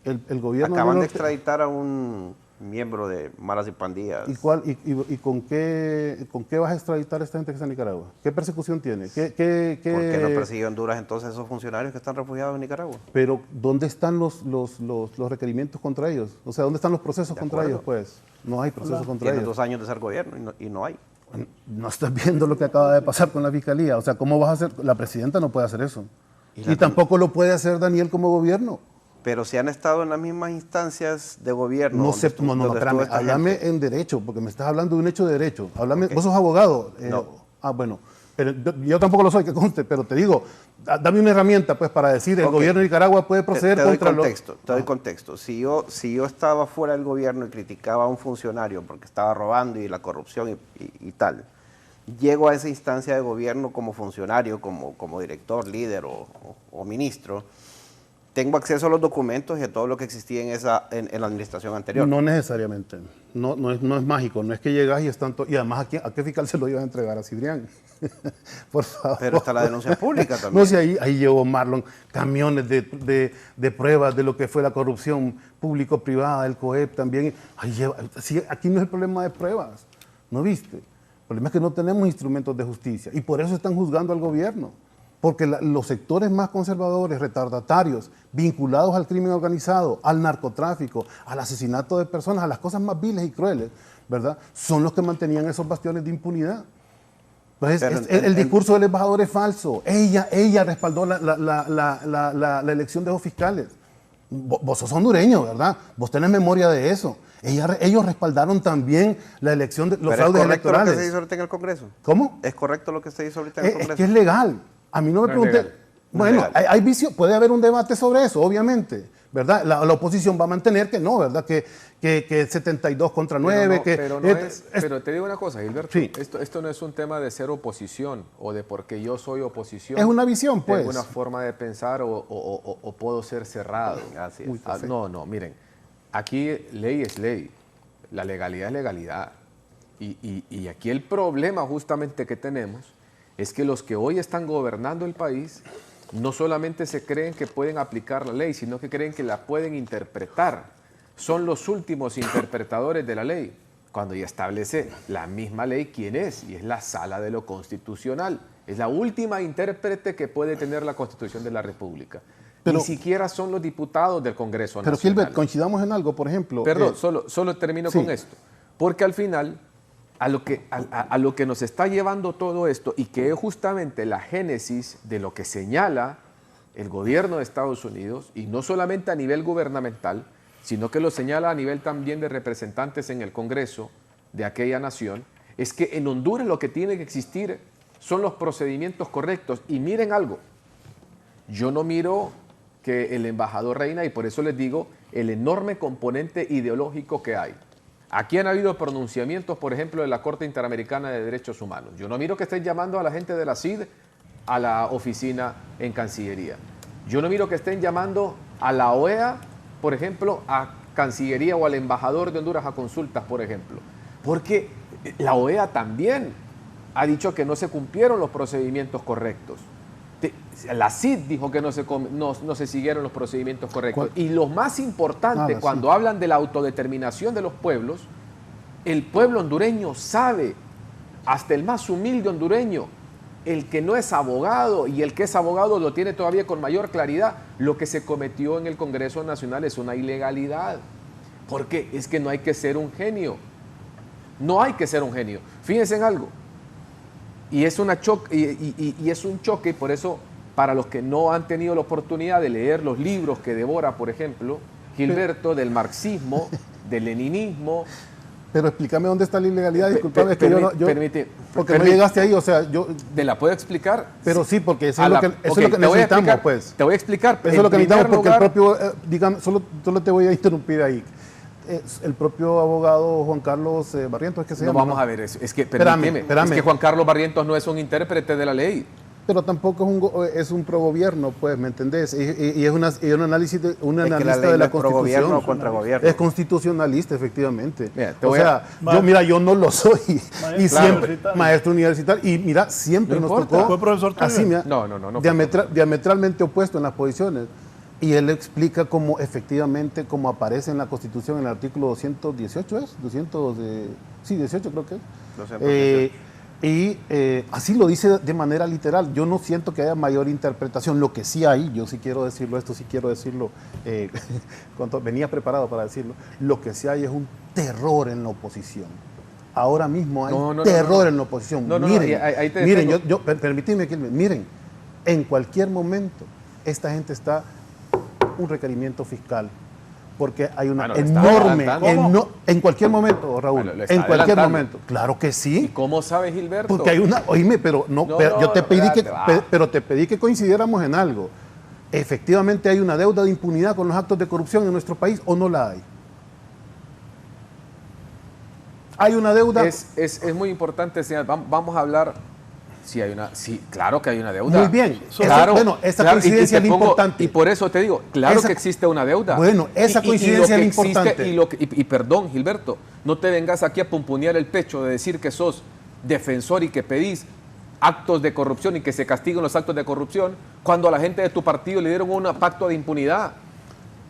el gobierno... Acaban de extraditar a un miembro de maras y pandillas. ¿Y con qué vas a extraditar a esta gente que está en Nicaragua? ¿Qué persecución tiene? ¿Por qué no persigue Honduras entonces esos funcionarios que están refugiados en Nicaragua? Pero ¿dónde están los requerimientos contra ellos? O sea, ¿dónde están los procesos contra ellos? Pues no hay procesos contra ellos. Tienen 2 años de ser gobierno y no hay. No estás viendo lo que acaba de pasar con la Fiscalía. O sea, ¿cómo vas a hacer? La presidenta no puede hacer eso. Y tampoco lo puede hacer Daniel como gobierno. Pero si han estado en las mismas instancias de gobierno. Espérame, háblame en derecho, porque me estás hablando de un hecho de derecho. Háblame, vos sos abogado. No. Bueno, pero yo tampoco lo soy, que conste, pero te digo, dame una herramienta pues para decir el gobierno de Nicaragua puede proceder contra Te doy contexto. Si yo estaba fuera del gobierno y criticaba a un funcionario porque estaba robando y la corrupción y tal, llego a esa instancia de gobierno como funcionario, como director, líder o ministro, tengo acceso a los documentos y a todo lo que existía en la administración anterior. No necesariamente. No es mágico. No es que llegas y están y además ¿a qué fiscal se lo ibas a entregar? A Sidrián. Por favor. Pero está la denuncia pública también. No sé, ahí llevó Marlon camiones de pruebas de lo que fue la corrupción público-privada del COEP también. Aquí no es el problema de pruebas. ¿No viste? El problema es que no tenemos instrumentos de justicia y por eso están juzgando al gobierno. Porque los sectores más conservadores, retardatarios, vinculados al crimen organizado, al narcotráfico, al asesinato de personas, a las cosas más viles y crueles, ¿verdad? Son los que mantenían esos bastiones de impunidad. Entonces, el discurso del embajador es falso. Ella respaldó la elección de esos fiscales. Vos sos hondureño, ¿verdad? Vos tenés memoria de eso. Ellos respaldaron también la elección de los fraudes electorales. ¿Es correcto lo que se hizo ahorita en el Congreso? ¿Cómo? ¿Es correcto lo que se hizo ahorita en el Congreso? Es que es legal. A mí no me pregunté. Bueno, hay vicio, puede haber un debate sobre eso, obviamente, ¿verdad? La oposición va a mantener que no, ¿verdad? Que 72 contra 9. Pero te digo una cosa, Gilberto. Sí. Esto no es un tema de ser oposición o de porque yo soy oposición. Es una visión, pues. Es una forma de pensar o puedo ser cerrado. Así es. No, miren. Aquí ley es ley. La legalidad es legalidad. Y aquí el problema justamente que tenemos es que los que hoy están gobernando el país no solamente se creen que pueden aplicar la ley, sino que creen que la pueden interpretar. Son los últimos interpretadores de la ley, cuando ya establece la misma ley quién es, y es la Sala de lo Constitucional. Es la última intérprete que puede tener la Constitución de la República. Ni siquiera son los diputados del Congreso Nacional. Pero Gilbert, coincidamos en algo, por ejemplo. Perdón, solo termino con esto. Porque al final, a lo que nos está llevando todo esto y que es justamente la génesis de lo que señala el gobierno de Estados Unidos, y no solamente a nivel gubernamental, sino que lo señala a nivel también de representantes en el Congreso de aquella nación, es que en Honduras lo que tiene que existir son los procedimientos correctos. Y miren algo, yo no miro que el embajador Reina, y por eso les digo el enorme componente ideológico que hay. Aquí han habido pronunciamientos, por ejemplo, de la Corte Interamericana de Derechos Humanos. Yo no miro que estén llamando a la gente de la CID a la oficina en Cancillería. Yo no miro que estén llamando a la OEA, por ejemplo, a Cancillería o al embajador de Honduras a consultas, por ejemplo. Porque la OEA también ha dicho que no se cumplieron los procedimientos correctos. La CID dijo que no se siguieron los procedimientos correctos. Y lo más importante, cuando hablan de la autodeterminación de los pueblos, el pueblo hondureño sabe, hasta el más humilde hondureño, el que no es abogado y el que es abogado lo tiene todavía con mayor claridad, lo que se cometió en el Congreso Nacional es una ilegalidad. Porque es que no hay que ser un genio. No hay que ser un genio. Fíjense en algo. Y es un choque, y por eso, para los que no han tenido la oportunidad de leer los libros que devora, por ejemplo, Gilberto, del marxismo, del leninismo. Pero explícame dónde está la ilegalidad, disculpame, es que porque no llegaste ahí, o sea, yo... ¿Te la puedo explicar? Pero sí, porque eso es lo que necesitamos, pues. Te voy a explicar. Eso es lo que necesitamos, porque el propio, digamos, solo te voy a interrumpir ahí. El propio abogado Juan Carlos Barrientos, es que se llama. No, vamos a ver eso. Es que, permíteme, es que Juan Carlos Barrientos no es un intérprete de la ley. pero tampoco es un pro-gobierno, pues, ¿me entendés? Y es un análisis de un analista de la Constitución. O contra gobierno. Es constitucionalista, efectivamente. Mira, yo no lo soy. Y Claro. siempre, maestro universitario, y mira, siempre No nos importa. tocó ¿Fue profesor tuyo? así, mira, No. diametralmente opuesto en las posiciones. Y él explica cómo efectivamente, como aparece en la Constitución, en el artículo 218, ¿es? 18 creo que es. 218. Así lo dice de manera literal. Yo no siento que haya mayor interpretación. Lo que sí hay, yo sí quiero decirlo, cuando venía preparado para decirlo, lo que sí hay es un terror en la oposición. Ahora mismo hay terror en la oposición. Miren, permíteme que miren, en cualquier momento esta gente está un requerimiento fiscal. Porque hay una enorme, en cualquier momento, Raúl, en cualquier momento. Claro que sí. ¿Y cómo sabe Gilberto? Porque hay una, oíme, pero yo te pedí que coincidiéramos en algo. Efectivamente hay una deuda de impunidad con los actos de corrupción en nuestro país, ¿o no la hay? Hay una deuda. Es muy importante, señor. Vamos a hablar. Sí, claro que hay una deuda. Muy bien. Claro, esa coincidencia es importante. Y por eso te digo, claro que existe una deuda. Bueno, esa coincidencia es importante. Y perdón, Gilberto, no te vengas aquí a pumpunear el pecho de decir que sos defensor y que pedís actos de corrupción y que se castiguen los actos de corrupción cuando a la gente de tu partido le dieron un pacto de impunidad.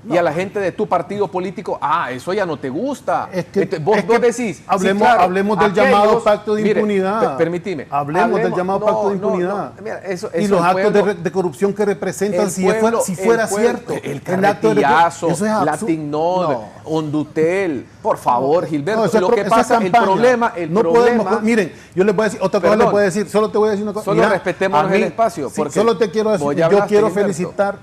Y a la gente de tu partido político, eso ya no te gusta. Vos decís, hablemos del llamado pacto de impunidad. Permíteme. Hablemos del llamado pacto de impunidad. Mira, y los actos de corrupción que representan, si fuera cierto. El carretillazo, Latignod, Hondutel. Por favor, Gilberto. Lo que pasa, el problema. Miren, yo les voy a decir, otra cosa les voy a decir, solo te voy a decir una cosa. Solo respetémonos el espacio. Solo te quiero decir, yo quiero felicitar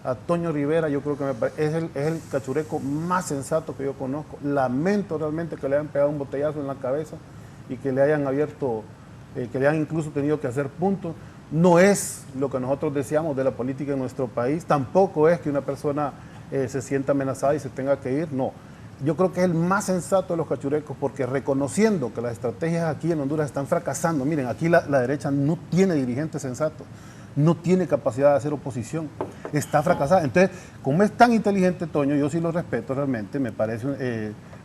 a Toño Rivera. Yo creo que es el cachureco más sensato que yo conozco. Lamento realmente que le hayan pegado un botellazo en la cabeza y que le hayan abierto, que le hayan incluso tenido que hacer puntos. No es lo que nosotros deseamos de la política en nuestro país. Tampoco es que una persona se sienta amenazada y se tenga que ir. No. Yo creo que es el más sensato de los cachurecos, porque reconociendo que las estrategias aquí en Honduras están fracasando. Miren, aquí la derecha no tiene dirigentes sensatos. No tiene capacidad de hacer oposición, está fracasada. Entonces, como es tan inteligente Toño, yo sí lo respeto realmente, me parece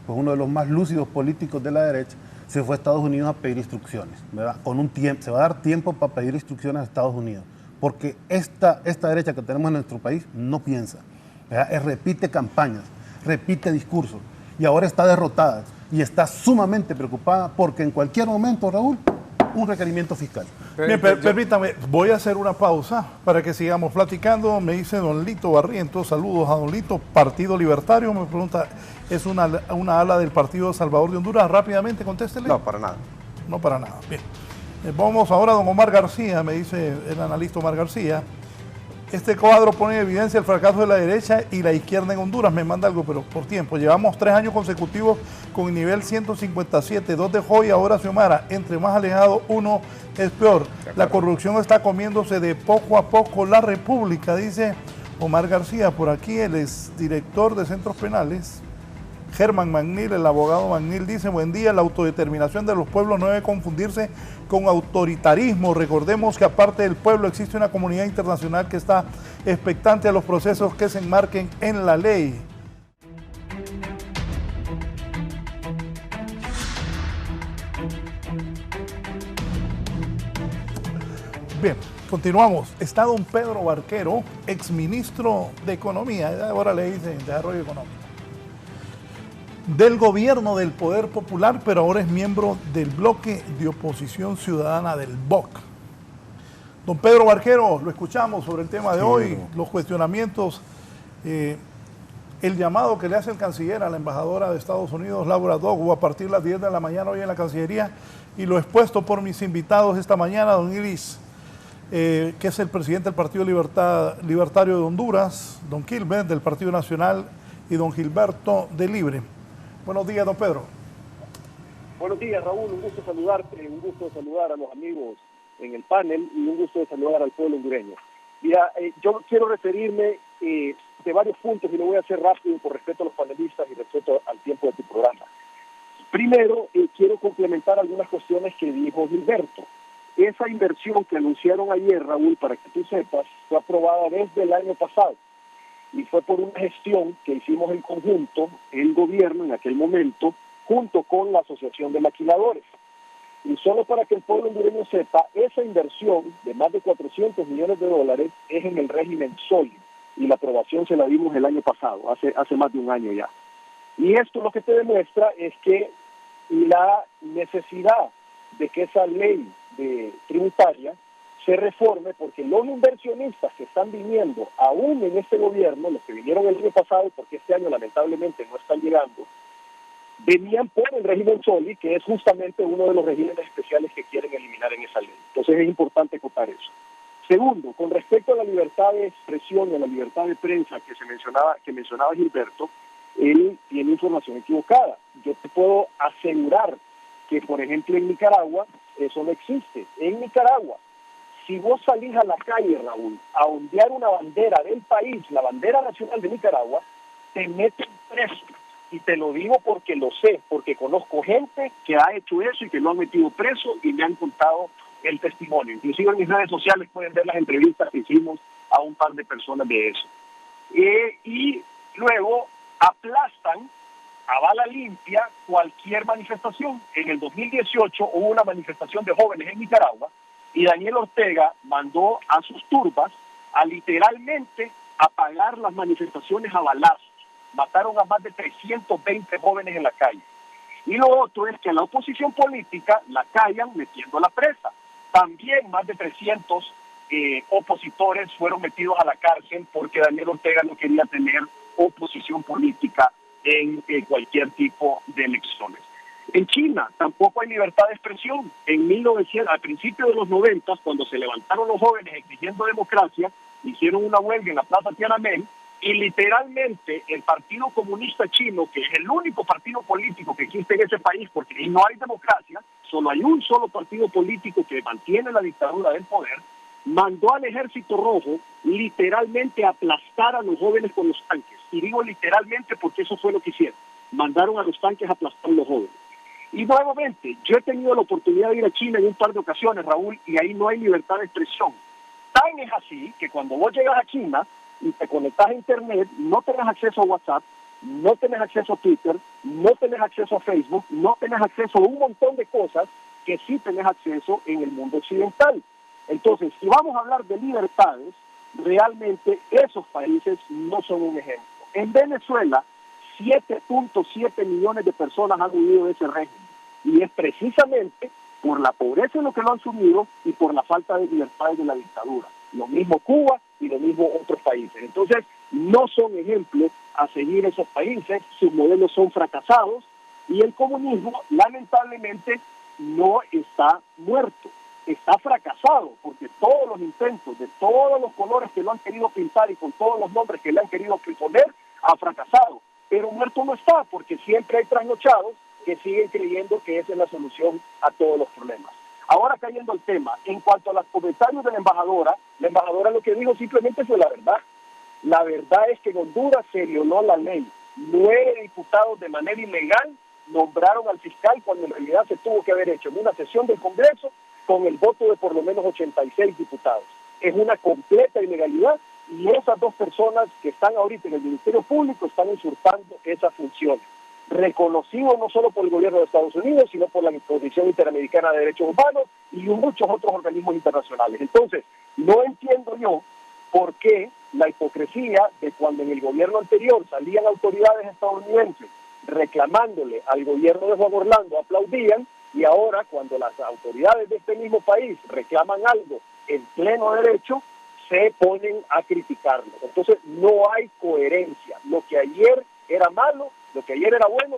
pues uno de los más lúcidos políticos de la derecha, se fue a Estados Unidos a pedir instrucciones, ¿verdad? Se va a dar tiempo para pedir instrucciones a Estados Unidos, porque esta derecha que tenemos en nuestro país no piensa, ¿verdad? Repite campañas, repite discursos, y ahora está derrotada, y está sumamente preocupada, porque en cualquier momento, Raúl, un requerimiento fiscal. Bien, permítame, voy a hacer una pausa para que sigamos platicando. Me dice don Lito Barrientos, saludos a don Lito, Partido Libertario, me pregunta, ¿es una ala del Partido Salvador de Honduras? Rápidamente, contéstele. No, para nada. No para nada, bien. Vamos ahora a don Omar García, me dice el analista Omar García. Este cuadro pone en evidencia el fracaso de la derecha y la izquierda en Honduras. Me manda algo, pero por tiempo. Llevamos 3 años consecutivos con el nivel 157. 2 dejó y ahora Xiomara. Entre más alejado uno es peor. La corrupción está comiéndose de poco a poco la república, dice Omar García. Por aquí el exdirector de centros penales, Germán Magnil, el abogado Magnil, dice: buen día, la autodeterminación de los pueblos no debe confundirse con autoritarismo. Recordemos que aparte del pueblo existe una comunidad internacional que está expectante a los procesos que se enmarquen en la ley. Bien, continuamos. Está don Pedro Barquero, exministro de Economía, ahora le dicen Desarrollo Económico, del gobierno del Poder Popular, pero ahora es miembro del bloque de oposición ciudadana del BOC. Don Pedro Barquero, lo escuchamos sobre el tema de hoy, los cuestionamientos, el llamado que le hace el canciller a la embajadora de Estados Unidos, Laura Doggo, a partir de las 10 de la mañana hoy en la Cancillería, y lo expuesto por mis invitados esta mañana, don Iris, que es el presidente del Partido Libertario de Honduras, don Gilbert del Partido Nacional y don Gilberto de Libre. Buenos días, don Pedro. Buenos días, Raúl. Un gusto saludarte, un gusto saludar a los amigos en el panel y un gusto de saludar al pueblo hondureño. Mira, yo quiero referirme de varios puntos y lo voy a hacer rápido por respeto a los panelistas y respeto al tiempo de tu programa. Primero, quiero complementar algunas cuestiones que dijo Gilberto. esa inversión que anunciaron ayer, Raúl, para que tú sepas, fue aprobada desde el año pasado y fue por una gestión que hicimos en conjunto, el gobierno en aquel momento, junto con la Asociación de Maquiladores. Y solo para que el pueblo hondureño sepa, esa inversión de más de 400 millones de dólares es en el régimen sólido y la aprobación se la dimos el año pasado, hace más de un año ya. Y esto lo que te demuestra es que la necesidad de que esa ley tributaria se reforme, porque los inversionistas que están viniendo aún en este gobierno, los que vinieron el año pasado, porque este año lamentablemente no están llegando, venían por el régimen Soli, que es justamente uno de los regímenes especiales que quieren eliminar en esa ley. Entonces es importante acotar eso. Segundo, con respecto a la libertad de expresión y a la libertad de prensa que mencionaba Gilberto, él tiene información equivocada. Yo te puedo asegurar que, por ejemplo, en Nicaragua eso no existe. En Nicaragua, si vos salís a la calle, Raúl, a ondear una bandera del país, la bandera nacional de Nicaragua, te meten preso. Y te lo digo porque lo sé, porque conozco gente que ha hecho eso y que lo han metido preso y me han contado el testimonio. Inclusive en mis redes sociales pueden ver las entrevistas que hicimos a un par de personas de eso. Y luego aplastan a bala limpia cualquier manifestación. En el 2018 hubo una manifestación de jóvenes en Nicaragua y Daniel Ortega mandó a sus turbas a literalmente apagar las manifestaciones a balazos. Mataron a más de 320 jóvenes en la calle. Y lo otro es que a la oposición política la callan metiéndola presa. También más de 300 opositores fueron metidos a la cárcel porque Daniel Ortega no quería tener oposición política en cualquier tipo de elecciones. En China tampoco hay libertad de expresión. Al principio de los 90, cuando se levantaron los jóvenes exigiendo democracia, hicieron una huelga en la Plaza Tiananmen y literalmente el Partido Comunista Chino, que es el único partido político que existe en ese país, porque ahí no hay democracia, solo hay un solo partido político que mantiene la dictadura del poder, mandó al Ejército Rojo literalmente a aplastar a los jóvenes con los tanques. Y digo literalmente porque eso fue lo que hicieron. Mandaron a los tanques a aplastar a los jóvenes. Y nuevamente, yo he tenido la oportunidad de ir a China en un par de ocasiones, Raúl, y ahí no hay libertad de expresión. Tan es así que cuando vos llegas a China y te conectas a Internet, no tenés acceso a WhatsApp, no tenés acceso a Twitter, no tenés acceso a Facebook, no tenés acceso a un montón de cosas que sí tenés acceso en el mundo occidental. Entonces, si vamos a hablar de libertades, realmente esos países no son un ejemplo. En Venezuela, 7.7 millones de personas han huido de ese régimen. Y es precisamente por la pobreza en lo que lo han sumido y por la falta de libertades de la dictadura. Lo mismo Cuba y lo mismo otros países. Entonces, no son ejemplos a seguir esos países, sus modelos son fracasados y el comunismo, lamentablemente, no está muerto. Está fracasado porque todos los intentos de todos los colores que lo han querido pintar y con todos los nombres que le han querido poner, ha fracasado. Pero muerto no está porque siempre hay trasnochados que siguen creyendo que esa es la solución a todos los problemas. Ahora cayendo al tema, en cuanto a los comentarios de la embajadora lo que dijo simplemente fue la verdad. La verdad es que en Honduras se violó la ley. 9 diputados de manera ilegal nombraron al fiscal cuando en realidad se tuvo que haber hecho en una sesión del Congreso con el voto de por lo menos 86 diputados. Es una completa ilegalidad y esas dos personas que están ahorita en el Ministerio Público están usurpando esas funciones. Reconocido no solo por el gobierno de Estados Unidos, sino por la Comisión Interamericana de Derechos Humanos y muchos otros organismos internacionales. Entonces, no entiendo yo por qué la hipocresía de cuando en el gobierno anterior salían autoridades estadounidenses reclamándole al gobierno de Juan Orlando, aplaudían, y ahora cuando las autoridades de este mismo país reclaman algo en pleno derecho, se ponen a criticarlo. Entonces, no hay coherencia. Lo que ayer era malo, lo que ayer era bueno,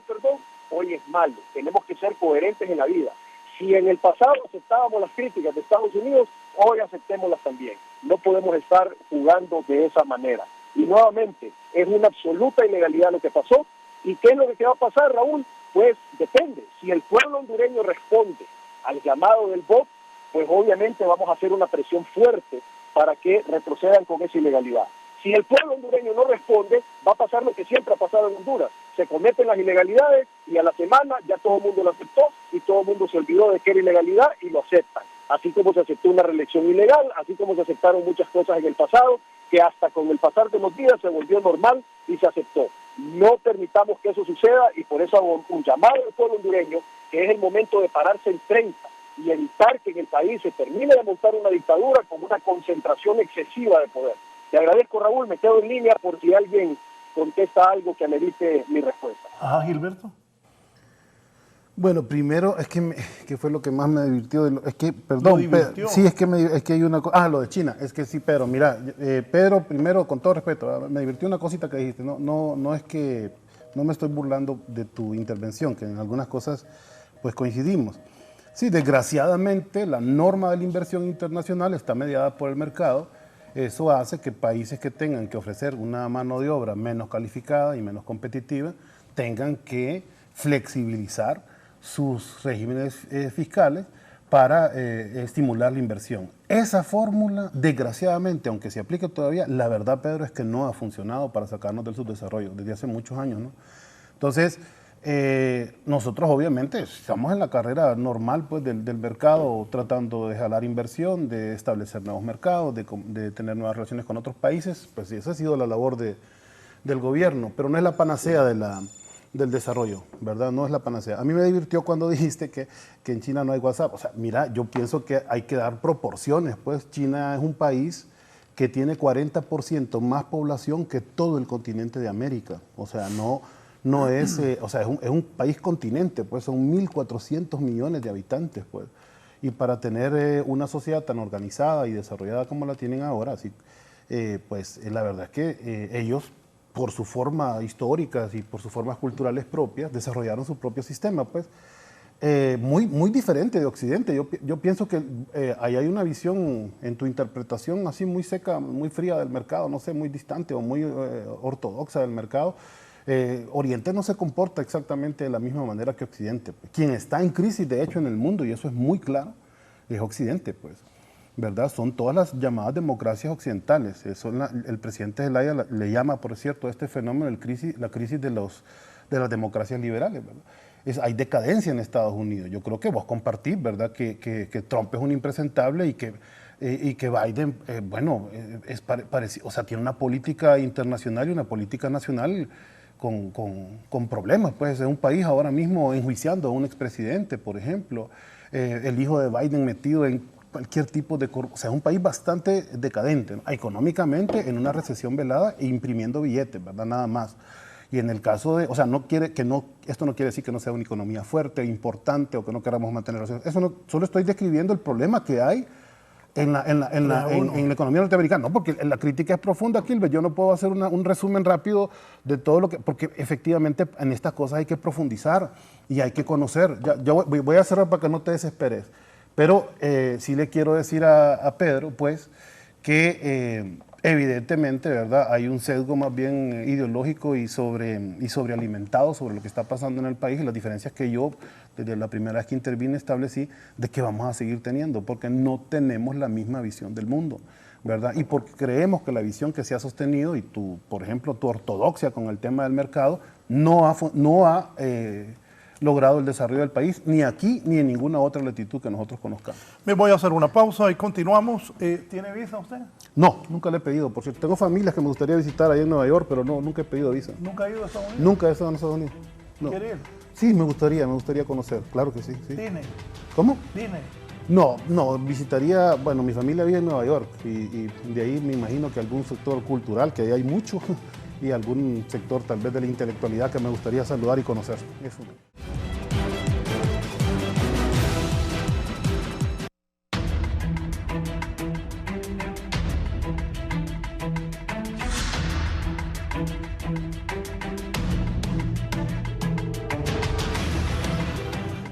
hoy es malo. Tenemos que ser coherentes en la vida. Si en el pasado aceptábamos las críticas de Estados Unidos, hoy aceptémoslas también. No podemos estar jugando de esa manera. Y nuevamente, es una absoluta ilegalidad lo que pasó. ¿Y qué es lo que va a pasar, Raúl? Pues depende. Si el pueblo hondureño responde al llamado del BOC, pues obviamente vamos a hacer una presión fuerte para que retrocedan con esa ilegalidad. Si el pueblo hondureño no responde, va a pasar lo que siempre ha pasado en Honduras. Se cometen las ilegalidades y a la semana ya todo el mundo lo aceptó y todo el mundo se olvidó de que era ilegalidad y lo aceptan. así como se aceptó una reelección ilegal, así como se aceptaron muchas cosas en el pasado, que hasta con el pasar de los días se volvió normal y se aceptó. No permitamos que eso suceda y por eso hago un llamado al pueblo hondureño, que es el momento de pararse en 30 y evitar que en el país se termine de montar una dictadura con una concentración excesiva de poder. Te agradezco, Raúl, me quedo en línea por si alguien contesta algo que amerite mi respuesta. Ajá, Gilberto. Bueno, primero, es que fue lo que más me divirtió. Es que, perdón, sí, es que hay una cosa. Ah, lo de China. Es que sí, Pedro, mira, Pedro, primero, con todo respeto, me divirtió una cosita que dijiste. No es que, no me estoy burlando de tu intervención, que en algunas cosas, pues coincidimos. Sí, desgraciadamente, la norma de la inversión internacional está mediada por el mercado. Eso hace que países que tengan que ofrecer una mano de obra menos calificada y menos competitiva tengan que flexibilizar sus regímenes fiscales para estimular la inversión. Esa fórmula, desgraciadamente, aunque se aplique todavía, la verdad, Pedro, es que no ha funcionado para sacarnos del subdesarrollo desde hace muchos años, ¿no? Entonces, nosotros obviamente estamos en la carrera normal pues, del mercado, tratando de jalar inversión, de establecer nuevos mercados, de tener nuevas relaciones con otros países, pues esa ha sido la labor del gobierno, pero no es la panacea del desarrollo, ¿verdad? No es la panacea. A mí me divirtió cuando dijiste que en China no hay WhatsApp. O sea, mira, yo pienso que hay que dar proporciones, pues China es un país que tiene 40% más población que todo el continente de América. O sea, no es, o sea, es un país continente, pues son 1.400 millones de habitantes, pues. Y para tener una sociedad tan organizada y desarrollada como la tienen ahora, así, pues la verdad es que ellos, por su forma histórica y por sus formas culturales propias, desarrollaron su propio sistema, pues, muy diferente de Occidente. Yo pienso que ahí hay una visión en tu interpretación así muy seca, muy fría del mercado, no sé, muy distante o muy ortodoxa del mercado. Oriente no se comporta exactamente de la misma manera que Occidente. Pues. Quien está en crisis, de hecho, en el mundo, y eso es muy claro, es Occidente, pues. ¿Verdad? Son todas las llamadas democracias occidentales. El presidente Zelaya le llama, por cierto, a este fenómeno la crisis de las democracias liberales. ¿Verdad? Hay decadencia en Estados Unidos. Yo creo que vos compartís, ¿verdad? Que Trump es un impresentable y que Biden, o sea, tiene una política internacional y una política nacional con problemas. Pues es un país ahora mismo enjuiciando a un expresidente, por ejemplo. El hijo de Biden metido en cualquier tipo de corrupción. O sea, es un país bastante decadente, ¿no? Económicamente, en una recesión velada e imprimiendo billetes, ¿verdad? Nada más. Y en el caso de, o sea, esto no quiere decir que no sea una economía fuerte, importante o que no queramos mantener relaciones. Eso no, solo estoy describiendo el problema que hay en la economía norteamericana. No, porque la crítica es profunda, Gilbert. Yo no puedo hacer un resumen rápido de todo lo que, porque efectivamente en estas cosas hay que profundizar y hay que conocer. Yo voy a cerrar para que no te desesperes. Pero sí le quiero decir a Pedro, pues, que evidentemente, ¿verdad? Hay un sesgo más bien ideológico y sobrealimentado sobre lo que está pasando en el país y las diferencias que yo, desde la primera vez que intervine, establecí de que vamos a seguir teniendo, porque no tenemos la misma visión del mundo, ¿verdad? Y porque creemos que la visión que se ha sostenido y por ejemplo, tu ortodoxia con el tema del mercado no ha logrado el desarrollo del país, ni aquí ni en ninguna otra latitud que nosotros conozcamos. Me voy a hacer una pausa y continuamos. ¿Tiene visa usted? No, nunca le he pedido. Por cierto, tengo familias que me gustaría visitar ahí en Nueva York, pero no, nunca he pedido visa. ¿Nunca ha ido a Estados Unidos? Nunca he estado en Estados Unidos. No. ¿Quiere ir? Sí, me gustaría conocer, claro que sí. ¿Disney? ¿Cómo? ¿Disney? No, visitaría, bueno, mi familia vive en Nueva York y de ahí me imagino que algún sector cultural, que ahí hay mucho, y algún sector tal vez de la intelectualidad que me gustaría saludar y conocer. Eso.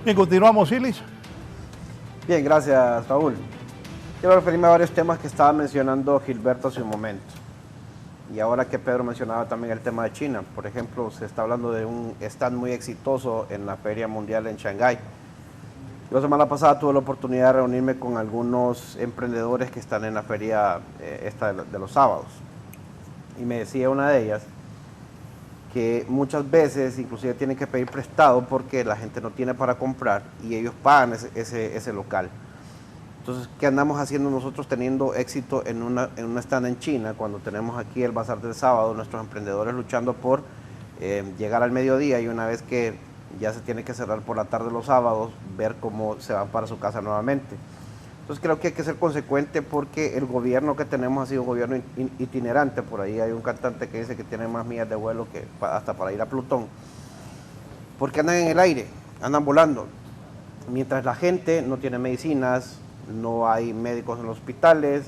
Bien, continuamos, Silis. Bien, gracias, Raúl. Quiero referirme a varios temas que estaba mencionando Gilberto hace un momento. Y ahora que Pedro mencionaba también el tema de China. Por ejemplo, se está hablando de un stand muy exitoso en la Feria Mundial en Shanghái. Yo la semana pasada tuve la oportunidad de reunirme con algunos emprendedores que están en la feria esta de los sábados. Y me decía una de ellas que muchas veces inclusive tienen que pedir prestado porque la gente no tiene para comprar y ellos pagan ese local. Entonces, ¿qué andamos haciendo nosotros teniendo éxito en una stand en China, cuando tenemos aquí el bazar del sábado, nuestros emprendedores luchando por llegar al mediodía, y una vez que ya se tiene que cerrar por la tarde los sábados, ver cómo se van para su casa nuevamente? Entonces creo que hay que ser consecuente, porque el gobierno que tenemos ha sido un gobierno itinerante. Por ahí hay un cantante que dice que tiene más millas de vuelo que hasta para ir a Plutón, porque andan en el aire, andan volando, mientras la gente no tiene medicinas, no hay médicos en los hospitales.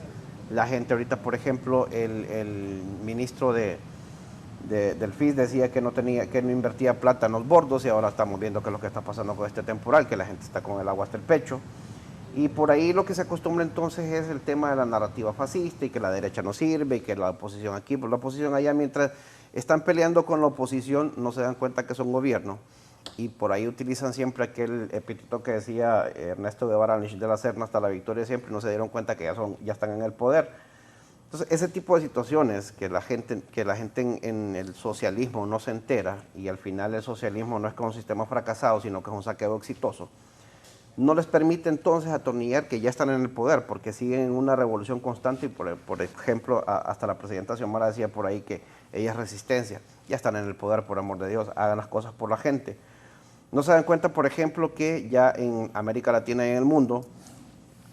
La gente ahorita, por ejemplo, el ministro del FIS decía que no invertía plata en los bordos, y ahora estamos viendo que es lo que está pasando con este temporal, que la gente está con el agua hasta el pecho. Y por ahí lo que se acostumbra entonces es el tema de la narrativa fascista, y que la derecha no sirve, y que la oposición aquí, pues la oposición allá. Mientras están peleando con la oposición, no se dan cuenta que son gobierno, y por ahí utilizan siempre aquel epíteto que decía Ernesto Guevara de la Serna: hasta la victoria siempre. No se dieron cuenta que ya están en el poder. Entonces, ese tipo de situaciones que la gente en el socialismo no se entera, y al final el socialismo no es que un sistema fracasado, sino que es un saqueo exitoso, no les permite entonces atornillar que ya están en el poder, porque siguen en una revolución constante. Y por ejemplo, hasta la presidenta Xiomara decía por ahí que ella es resistencia. Ya están en el poder, por amor de Dios, hagan las cosas por la gente. No se dan cuenta, por ejemplo, que ya en América Latina y en el mundo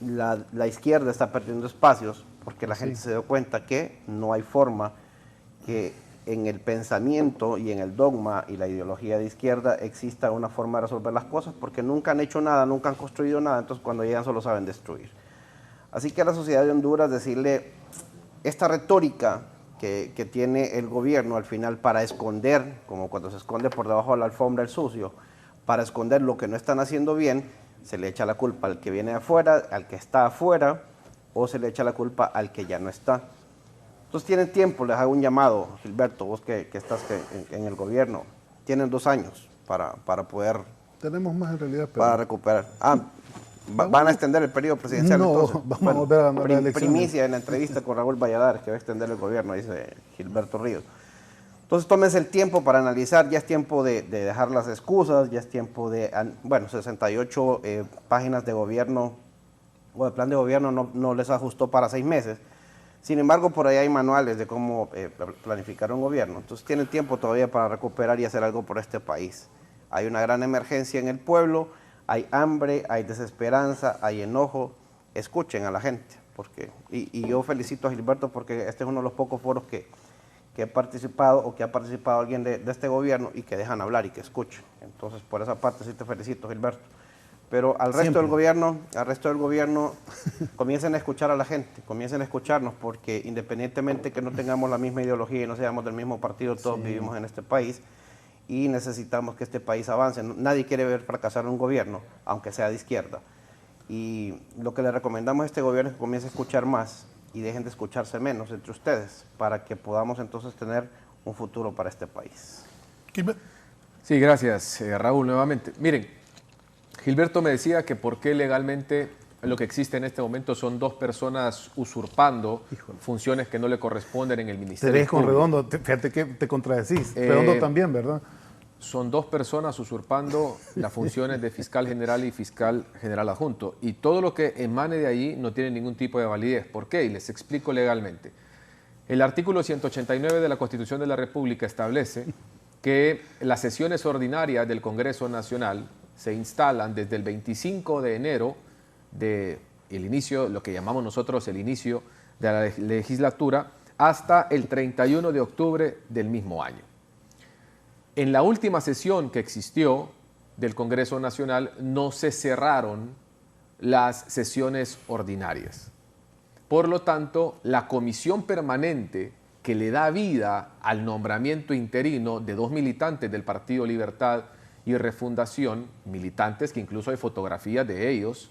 la izquierda está perdiendo espacios, porque la gente se dio cuenta que no hay forma que en el pensamiento y en el dogma y la ideología de izquierda exista una forma de resolver las cosas, porque nunca han hecho nada, nunca han construido nada. Entonces cuando llegan solo saben destruir. Así que a la sociedad de Honduras decirle, esta retórica que tiene el gobierno al final para esconder, como cuando se esconde por debajo de la alfombra el sucio, para esconder lo que no están haciendo bien, se le echa la culpa al que viene de afuera, al que está afuera, o se le echa la culpa al que ya no está. Entonces tienen tiempo. Les hago un llamado, Gilberto, vos que estás en el gobierno, tienen 2 años para poder... Tenemos más en realidad, pero... Para recuperar. ¿Van a extender el periodo presidencial? No, entonces? vamos a volver a ganar la elección. Primicia en la entrevista con Raúl Valladares, que va a extender el gobierno, dice Gilberto Ríos. Entonces tómense el tiempo para analizar. Ya es tiempo de dejar las excusas, ya es tiempo de... Bueno, 68 páginas de gobierno, o de plan de gobierno no les ajustó para 6 meses. Sin embargo, por ahí hay manuales de cómo planificar un gobierno. Entonces tienen tiempo todavía para recuperar y hacer algo por este país. Hay una gran emergencia en el pueblo, hay hambre, hay desesperanza, hay enojo. Escuchen a la gente. Y yo felicito a Gilberto, porque este es uno de los pocos foros que he participado, o que ha participado alguien de este gobierno, y que dejan hablar y que escuchen. Entonces, por esa parte sí te felicito, Gilberto. Pero al resto del gobierno, comiencen a escuchar a la gente, comiencen a escucharnos, porque independientemente que no tengamos la misma ideología y no seamos del mismo partido, todos vivimos en este país y necesitamos que este país avance. Nadie quiere ver fracasar un gobierno, aunque sea de izquierda. Y lo que le recomendamos a este gobierno es que comience a escuchar más y dejen de escucharse menos entre ustedes, para que podamos entonces tener un futuro para este país. Sí, gracias, Raúl, nuevamente. Miren, Gilberto me decía que por qué legalmente lo que existe en este momento son 2 personas usurpando funciones que no le corresponden en el Ministerio Te ves con Público. Redondo, fíjate que te contradecís. Redondo también, ¿verdad? Son 2 personas usurpando las funciones de fiscal general y fiscal general adjunto. Y todo lo que emane de allí no tiene ningún tipo de validez. ¿Por qué? Y les explico legalmente. El artículo 189 de la Constitución de la República establece que las sesiones ordinarias del Congreso Nacional se instalan desde el 25 de enero del inicio, lo que llamamos nosotros el inicio de la legislatura, hasta el 31 de octubre del mismo año. En la última sesión que existió del Congreso Nacional no se cerraron las sesiones ordinarias. Por lo tanto, la comisión permanente que le da vida al nombramiento interino de 2 militantes del Partido Libertad y Refundación, militantes que incluso hay fotografías de ellos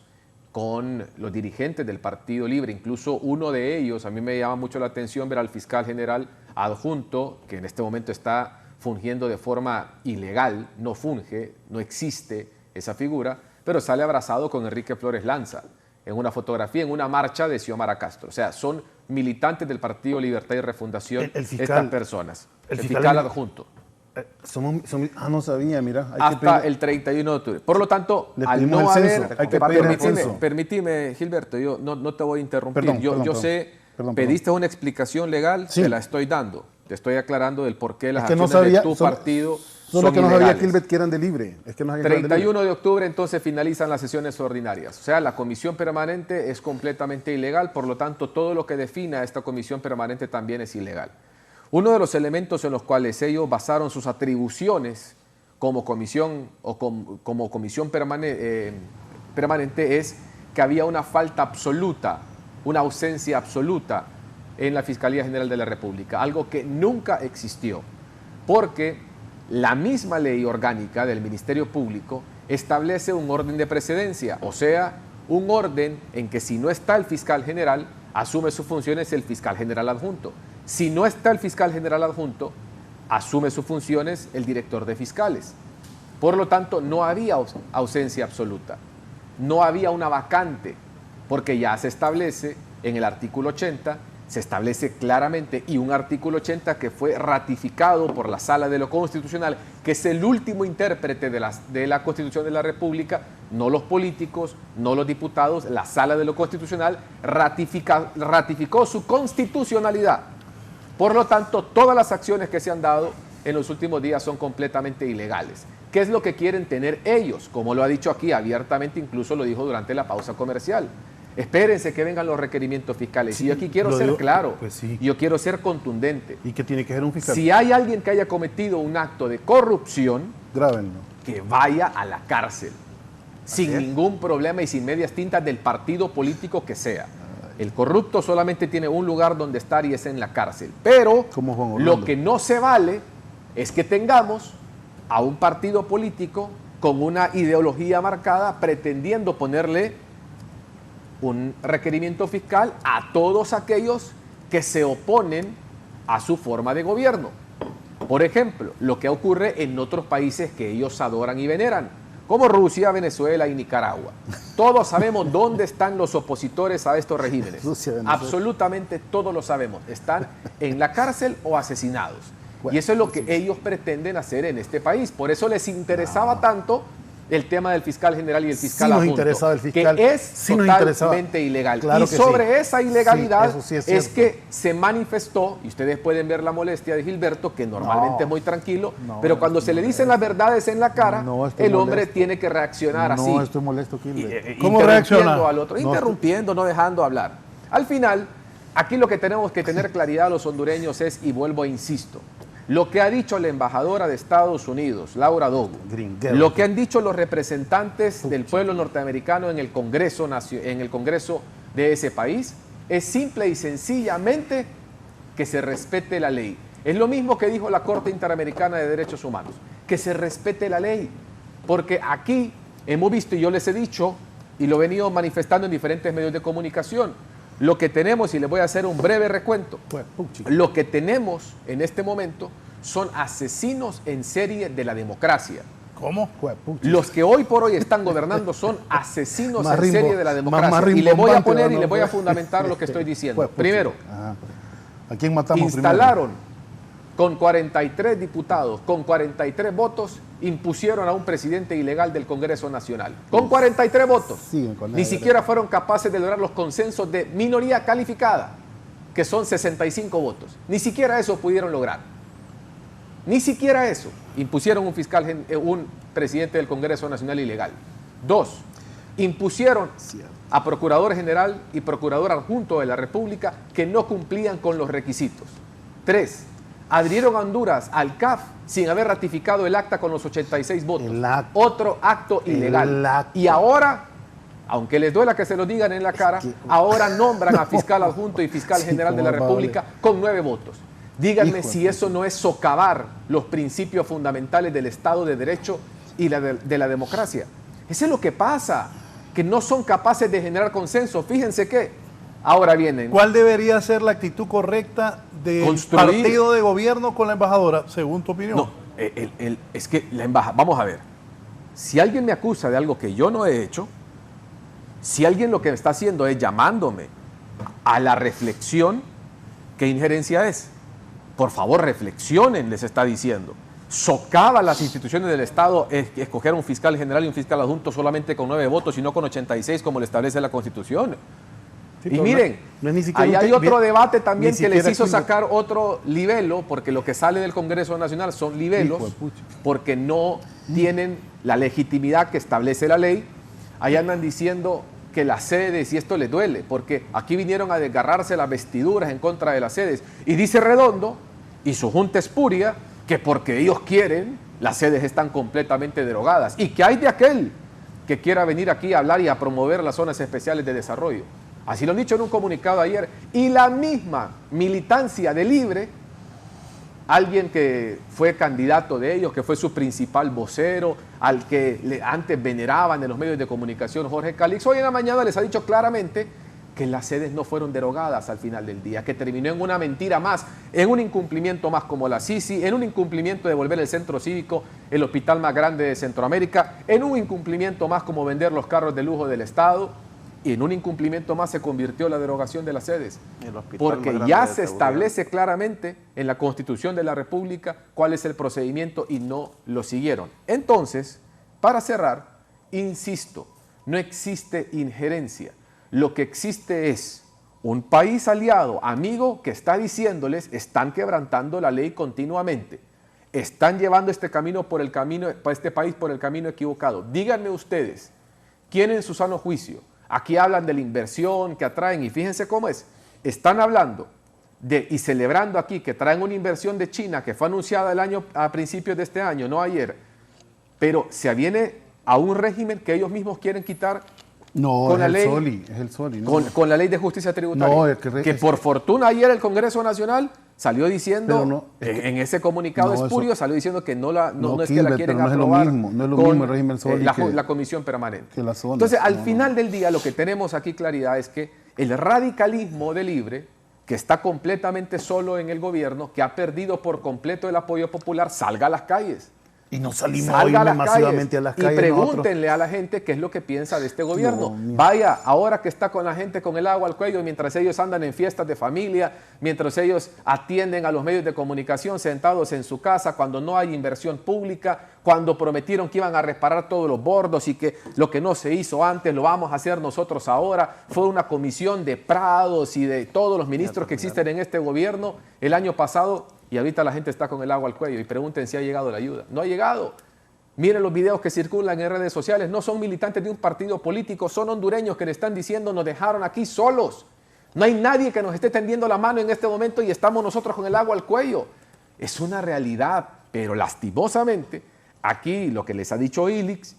con los dirigentes del Partido Libre, incluso uno de ellos, a mí me llama mucho la atención ver al fiscal general adjunto, que en este momento está fungiendo de forma ilegal, no funge, no existe esa figura, pero sale abrazado con Enrique Flores Lanza, en una fotografía, en una marcha de Xiomara Castro. O sea, son militantes del Partido Libertad y Refundación estas personas. El fiscal adjunto. No sabía, mira. Hasta el 31 de octubre. Por lo tanto, al no haber... Permíteme, Gilberto, yo no te voy a interrumpir. Yo sé, pediste una explicación legal, te la estoy dando. Te estoy aclarando del por qué las acciones de tu partido son Solo que no sabía, ilegales. Gilbert, que eran de libre. Es que no sabía 31 de octubre entonces finalizan las sesiones ordinarias. O sea, la comisión permanente es completamente ilegal, por lo tanto todo lo que defina a esta comisión permanente también es ilegal. Uno de los elementos en los cuales ellos basaron sus atribuciones como comisión o como comisión permanente es que había una falta absoluta, una ausencia absoluta en la Fiscalía General de la República, algo que nunca existió, porque la misma ley orgánica del Ministerio Público establece un orden de precedencia, o sea, un orden en que si no está el fiscal general, asume sus funciones el fiscal general adjunto. Si no está el fiscal general adjunto, asume sus funciones el director de fiscales. Por lo tanto, no había ausencia absoluta, no había una vacante, porque ya se establece en el artículo 80, se establece claramente, y un artículo 80 que fue ratificado por la Sala de lo Constitucional, que es el último intérprete de la Constitución de la República, no los políticos, no los diputados, la Sala de lo Constitucional ratificó su constitucionalidad. Por lo tanto, todas las acciones que se han dado en los últimos días son completamente ilegales. ¿Qué es lo que quieren tener ellos? Como lo ha dicho aquí abiertamente, incluso lo dijo durante la pausa comercial. Espérense que vengan los requerimientos fiscales. Sí, y yo aquí quiero ser claro, yo quiero ser contundente. ¿Y qué tiene que ser un fiscal? Si hay alguien que haya cometido un acto de corrupción, grábenlo. Que vaya a la cárcel, sin ningún problema y sin medias tintas del partido político que sea. El corrupto solamente tiene un lugar donde estar y es en la cárcel. Pero lo que no se vale es que tengamos a un partido político con una ideología marcada pretendiendo ponerle un requerimiento fiscal a todos aquellos que se oponen a su forma de gobierno. Por ejemplo, lo que ocurre en otros países que ellos adoran y veneran, como Rusia, Venezuela y Nicaragua. Todos sabemos dónde están los opositores a estos regímenes. Absolutamente todos lo sabemos. Están en la cárcel o asesinados. Y eso es lo que ellos pretenden hacer en este país. Por eso les interesaba tanto el tema del fiscal general y el fiscal adjunto, que es totalmente ilegal. Y sobre esa ilegalidad es que se manifestó, y ustedes pueden ver la molestia de Gilberto, que normalmente es muy tranquilo, pero cuando se le dicen las verdades en la cara, el hombre tiene que reaccionar así. No estoy molesto, Gilberto. ¿Cómo reacciona? Al otro, interrumpiendo, no dejando hablar. Al final, aquí lo que tenemos que tener claridad los hondureños es, y vuelvo e insisto, lo que ha dicho la embajadora de Estados Unidos, Laura Dogu, lo que han dicho los representantes del pueblo norteamericano en el Congreso de ese país, es simple y sencillamente que se respete la ley. Es lo mismo que dijo la Corte Interamericana de Derechos Humanos, que se respete la ley. Porque aquí hemos visto, y yo les he dicho, y lo he venido manifestando en diferentes medios de comunicación, lo que tenemos, y les voy a hacer un breve recuento, lo que tenemos en este momento son asesinos en serie de la democracia. ¿Cómo? Los que hoy por hoy están gobernando son asesinos en serie de la democracia. Y les voy a poner y les voy a fundamentar lo que estoy diciendo. Primero, ¿a quién matamos instalaron con 43 diputados, con 43 votos, impusieron a un presidente ilegal del Congreso Nacional. Con 43 votos. Ni siquiera fueron capaces de lograr los consensos de minoría calificada, que son 65 votos. Ni siquiera eso pudieron lograr. Ni siquiera eso. Impusieron un presidente del Congreso Nacional ilegal. 2. Impusieron a Procurador General y Procurador Adjunto de la República que no cumplían con los requisitos. 3. Adhirieron a Honduras al CAF sin haber ratificado el acta con los 86 votos. Otro acto ilegal. Y ahora, aunque les duela que se lo digan en la cara, ahora nombran a fiscal adjunto y fiscal general de la República con 9 votos. Díganme si eso no es socavar los principios fundamentales del Estado de Derecho y de la democracia. Eso es lo que pasa, que no son capaces de generar consenso. Fíjense que ahora vienen. ¿Cuál debería ser la actitud correcta del partido de gobierno con la embajadora, según tu opinión? No, es que la embajadora, vamos a ver, si alguien me acusa de algo que yo no he hecho, si alguien lo que está haciendo es llamándome a la reflexión, ¿qué injerencia es? Por favor, reflexionen, les está diciendo. socava las instituciones del Estado escoger un fiscal general y un fiscal adjunto solamente con 9 votos y no con 86 como le establece la Constitución. Sí, y miren, ahí hay otro debate también que les hizo sacar otro libelo, porque lo que sale del Congreso Nacional son libelos, porque no tienen la legitimidad que establece la ley. Ahí andan diciendo que las sedes, y esto les duele, porque aquí vinieron a desgarrarse las vestiduras en contra de las sedes. Y dice Redondo y su junta espuria que porque ellos quieren, las sedes están completamente derogadas. Y que hay de aquel que quiera venir aquí a hablar y a promover las zonas especiales de desarrollo. Así lo han dicho en un comunicado ayer. Y la misma militancia de Libre, alguien que fue candidato de ellos, que fue su principal vocero, al que antes veneraban en los medios de comunicación, Jorge Calix, hoy en la mañana les ha dicho claramente que las sedes no fueron derogadas al final del día, que terminó en una mentira más, en un incumplimiento más como la Sisi, en un incumplimiento de devolver el centro cívico, el hospital más grande de Centroamérica, en un incumplimiento más como vender los carros de lujo del Estado, y en un incumplimiento más se convirtió la derogación de las sedes, porque ya se establece claramente en la Constitución de la República cuál es el procedimiento y no lo siguieron. Entonces, para cerrar, insisto, no existe injerencia. Lo que existe es un país aliado, amigo, que está diciéndoles están quebrantando la ley continuamente, están llevando este país por el camino equivocado. Díganme ustedes, ¿quién en su sano juicio? Aquí hablan de la inversión que atraen y fíjense cómo es. Están hablando y celebrando aquí que traen una inversión de China que fue anunciada a principios de este año, no ayer, pero se aviene a un régimen que ellos mismos quieren quitar. No, con la ley, es el SOLI. No. Con la ley de justicia tributaria. No, que por fortuna ayer el Congreso Nacional salió diciendo, en ese comunicado espurio, salió diciendo que no es que la quieren aprobar. No es lo mismo el régimen SOLI la comisión permanente. Que la zona. Entonces, al final del día, lo que tenemos aquí claridad es que el radicalismo de Libre, que está completamente solo en el gobierno, que ha perdido por completo el apoyo popular, salga a las calles. Y no salimos hoy masivamente a las calles. Y pregúntenle a la gente qué es lo que piensa de este gobierno. Vaya, ahora que está con la gente con el agua al cuello, mientras ellos andan en fiestas de familia, mientras ellos atienden a los medios de comunicación sentados en su casa, cuando no hay inversión pública, cuando prometieron que iban a reparar todos los bordos y que lo que no se hizo antes lo vamos a hacer nosotros ahora. Fue una comisión de Prados y de todos los ministros que existen en este gobierno el año pasado. Y ahorita la gente está con el agua al cuello y pregunten si ha llegado la ayuda. No ha llegado. Miren los videos que circulan en redes sociales. No son militantes de un partido político, son hondureños que le están diciendo nos dejaron aquí solos. No hay nadie que nos esté tendiendo la mano en este momento y estamos nosotros con el agua al cuello. Es una realidad, pero lastimosamente, aquí lo que les ha dicho Illich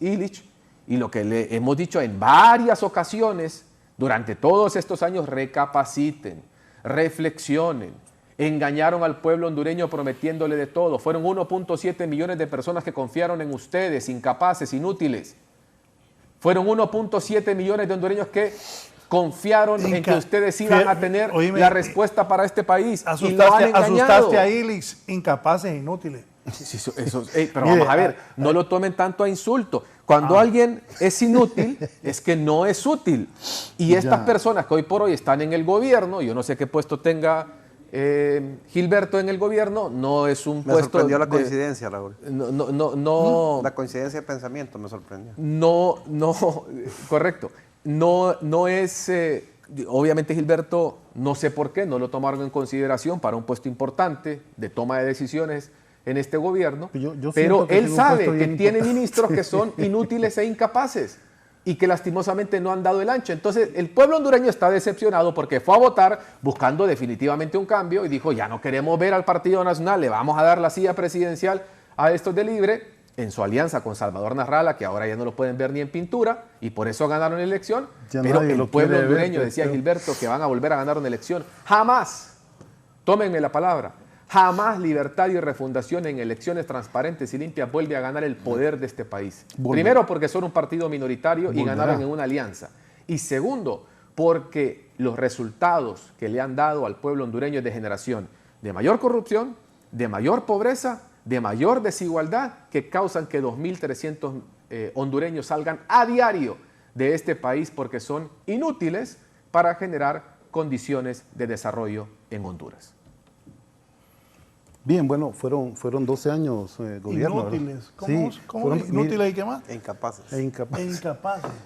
y lo que le hemos dicho en varias ocasiones durante todos estos años, recapaciten, reflexionen. Engañaron al pueblo hondureño prometiéndole de todo. Fueron 1.7 millones de personas que confiaron en ustedes, incapaces, inútiles. Fueron 1.7 millones de hondureños que confiaron en que ustedes iban a tener la respuesta para este país. Y lo han engañado. Asustaste a Illich, incapaces, inútiles. Pero vamos a ver, no lo tomen tanto a insulto. Cuando alguien es inútil, es que no es útil. Y estas personas que hoy por hoy están en el gobierno, yo no sé qué puesto tenga Gilberto en el gobierno, no es un puesto... Me sorprendió la coincidencia, Raúl. No, la coincidencia de pensamiento me sorprendió. Correcto. No es... obviamente Gilberto, no sé por qué, no lo tomaron en consideración para un puesto importante de toma de decisiones en este gobierno, pero él sabe que tiene ministros que son inútiles e incapaces y que lastimosamente no han dado el ancho. Entonces el pueblo hondureño está decepcionado porque fue a votar buscando definitivamente un cambio y dijo, ya no queremos ver al Partido Nacional, le vamos a dar la silla presidencial a estos de Libre, en su alianza con Salvador Narrala, que ahora ya no lo pueden ver ni en pintura, y por eso ganaron la elección. Pero el pueblo hondureño, decía Gilberto, que van a volver a ganar una elección. Jamás, tómenme la palabra, jamás Libertad y Refundación en elecciones transparentes y limpias vuelve a ganar el poder de este país. Primero, porque son un partido minoritario y ganaron en una alianza. Y segundo, porque los resultados que le han dado al pueblo hondureño es de generación de mayor corrupción, de mayor pobreza, de mayor desigualdad, que causan que 2.300 hondureños salgan a diario de este país porque son inútiles para generar condiciones de desarrollo en Honduras. Bien, bueno, fueron 12 años gobierno. Inútiles. ¿Verdad? ¿Cómo inútiles y qué más? E incapaces. Incapaces.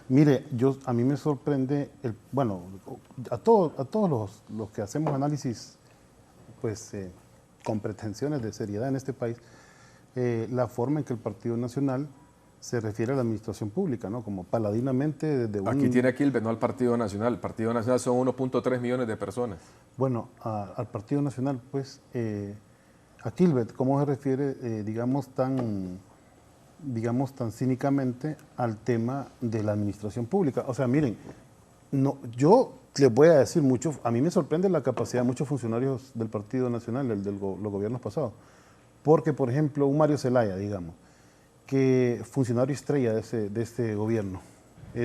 Mire, a mí me sorprende, a todos los que hacemos análisis pues, con pretensiones de seriedad en este país, la forma en que el Partido Nacional se refiere a la administración pública, ¿no? Como paladinamente desde Aquí tiene Aquilvet, no al Partido Nacional. El Partido Nacional son 1.3 millones de personas. Bueno, al Partido Nacional, pues, Aquilvet, ¿cómo se refiere, digamos tan cínicamente al tema de la administración pública? O sea, miren, yo les voy a decir mucho, a mí me sorprende la capacidad de muchos funcionarios del Partido Nacional, los gobiernos pasados. Porque, por ejemplo, un Mario Zelaya, digamos, que funcionario estrella de este gobierno,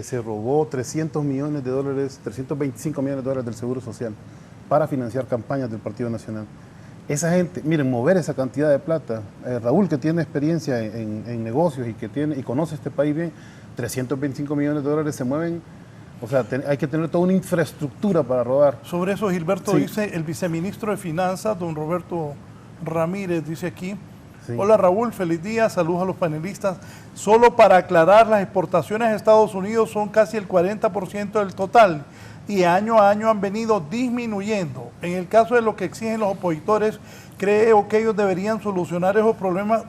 se robó 300 millones de dólares, 325 millones de dólares del Seguro Social para financiar campañas del Partido Nacional. Esa gente, miren, mover esa cantidad de plata, Raúl, que tiene experiencia en negocios y conoce este país bien, 325 millones de dólares se mueven, o sea, hay que tener toda una infraestructura para robar. Sobre eso, Gilberto, Sí. dice el viceministro de Finanzas, don Roberto Ramírez, dice aquí: Sí. hola Raúl, feliz día, saludos a los panelistas. Solo para aclarar, las exportaciones a Estados Unidos son casi el 40% del total y año a año han venido disminuyendo. En el caso de lo que exigen los opositores, creo que ellos debieron solucionar esos problemas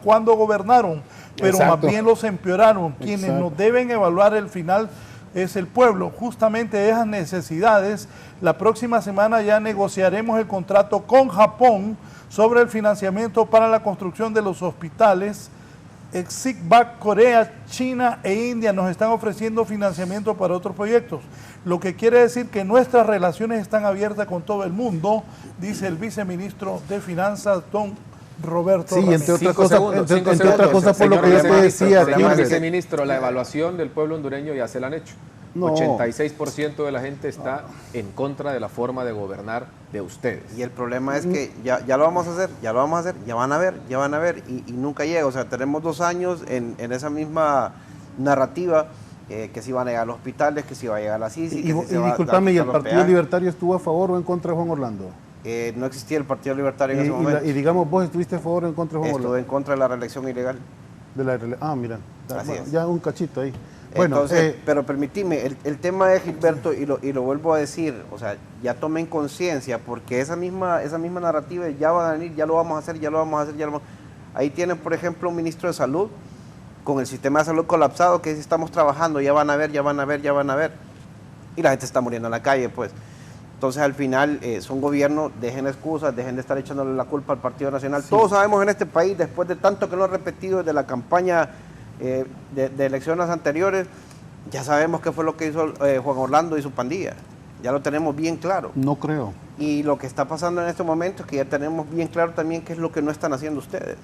cuando gobernaron, pero Exacto. más bien los empeoraron. Quienes Exacto. nos deben evaluar el final es el pueblo. Justamente esas necesidades, la próxima semana ya negociaremos el contrato con Japón sobre el financiamiento para la construcción de los hospitales. Exicbac, Corea, China e India nos están ofreciendo financiamiento para otros proyectos, lo que quiere decir que nuestras relaciones están abiertas con todo el mundo, dice el viceministro de Finanzas, don Roberto Sí, Ramírez. entre otras 5 cosas, segundos, entre 5 otras cosas, por lo señor que yo te viceministro, decía, señor Gilbert. viceministro, la evaluación del pueblo hondureño ya se la han hecho. No. 86% de la gente está en contra de la forma de gobernar de ustedes. Y el problema es que ya lo vamos a hacer, ya van a ver, y nunca llega. O sea, tenemos 2 años en esa misma narrativa, que si van a llegar a los hospitales, que si va a llegar a la CICI, Y que si se va a discúlpame, ¿y el quitar los Partido peajes. Libertario estuvo a favor o en contra de Juan Orlando? No existía el Partido Libertario en ese momento. Y digamos, vos estuviste a favor o en contra de Juan Estuve Orlando. en contra de la reelección ilegal. Mira, Así es. ya un cachito ahí. Bueno, Entonces, pero permitime, el tema de Gilberto, y lo vuelvo a decir, o sea, ya tomen conciencia, porque esa misma narrativa de ya van a venir, ya lo vamos a hacer. Ahí tienen, por ejemplo, un ministro de salud con el sistema de salud colapsado, que dice, estamos trabajando, ya van a ver. Y la gente está muriendo en la calle, pues. Entonces, al final, son gobiernos, dejen excusas, dejen de estar echándole la culpa al Partido Nacional. Sí. Todos sabemos en este país, después de tanto que lo han repetido desde la campaña de elecciones anteriores, ya sabemos qué fue lo que hizo Juan Orlando y su pandilla. Ya lo tenemos bien claro. no creo. Y lo que está pasando en este momento es que ya tenemos bien claro también qué es lo que no están haciendo ustedes.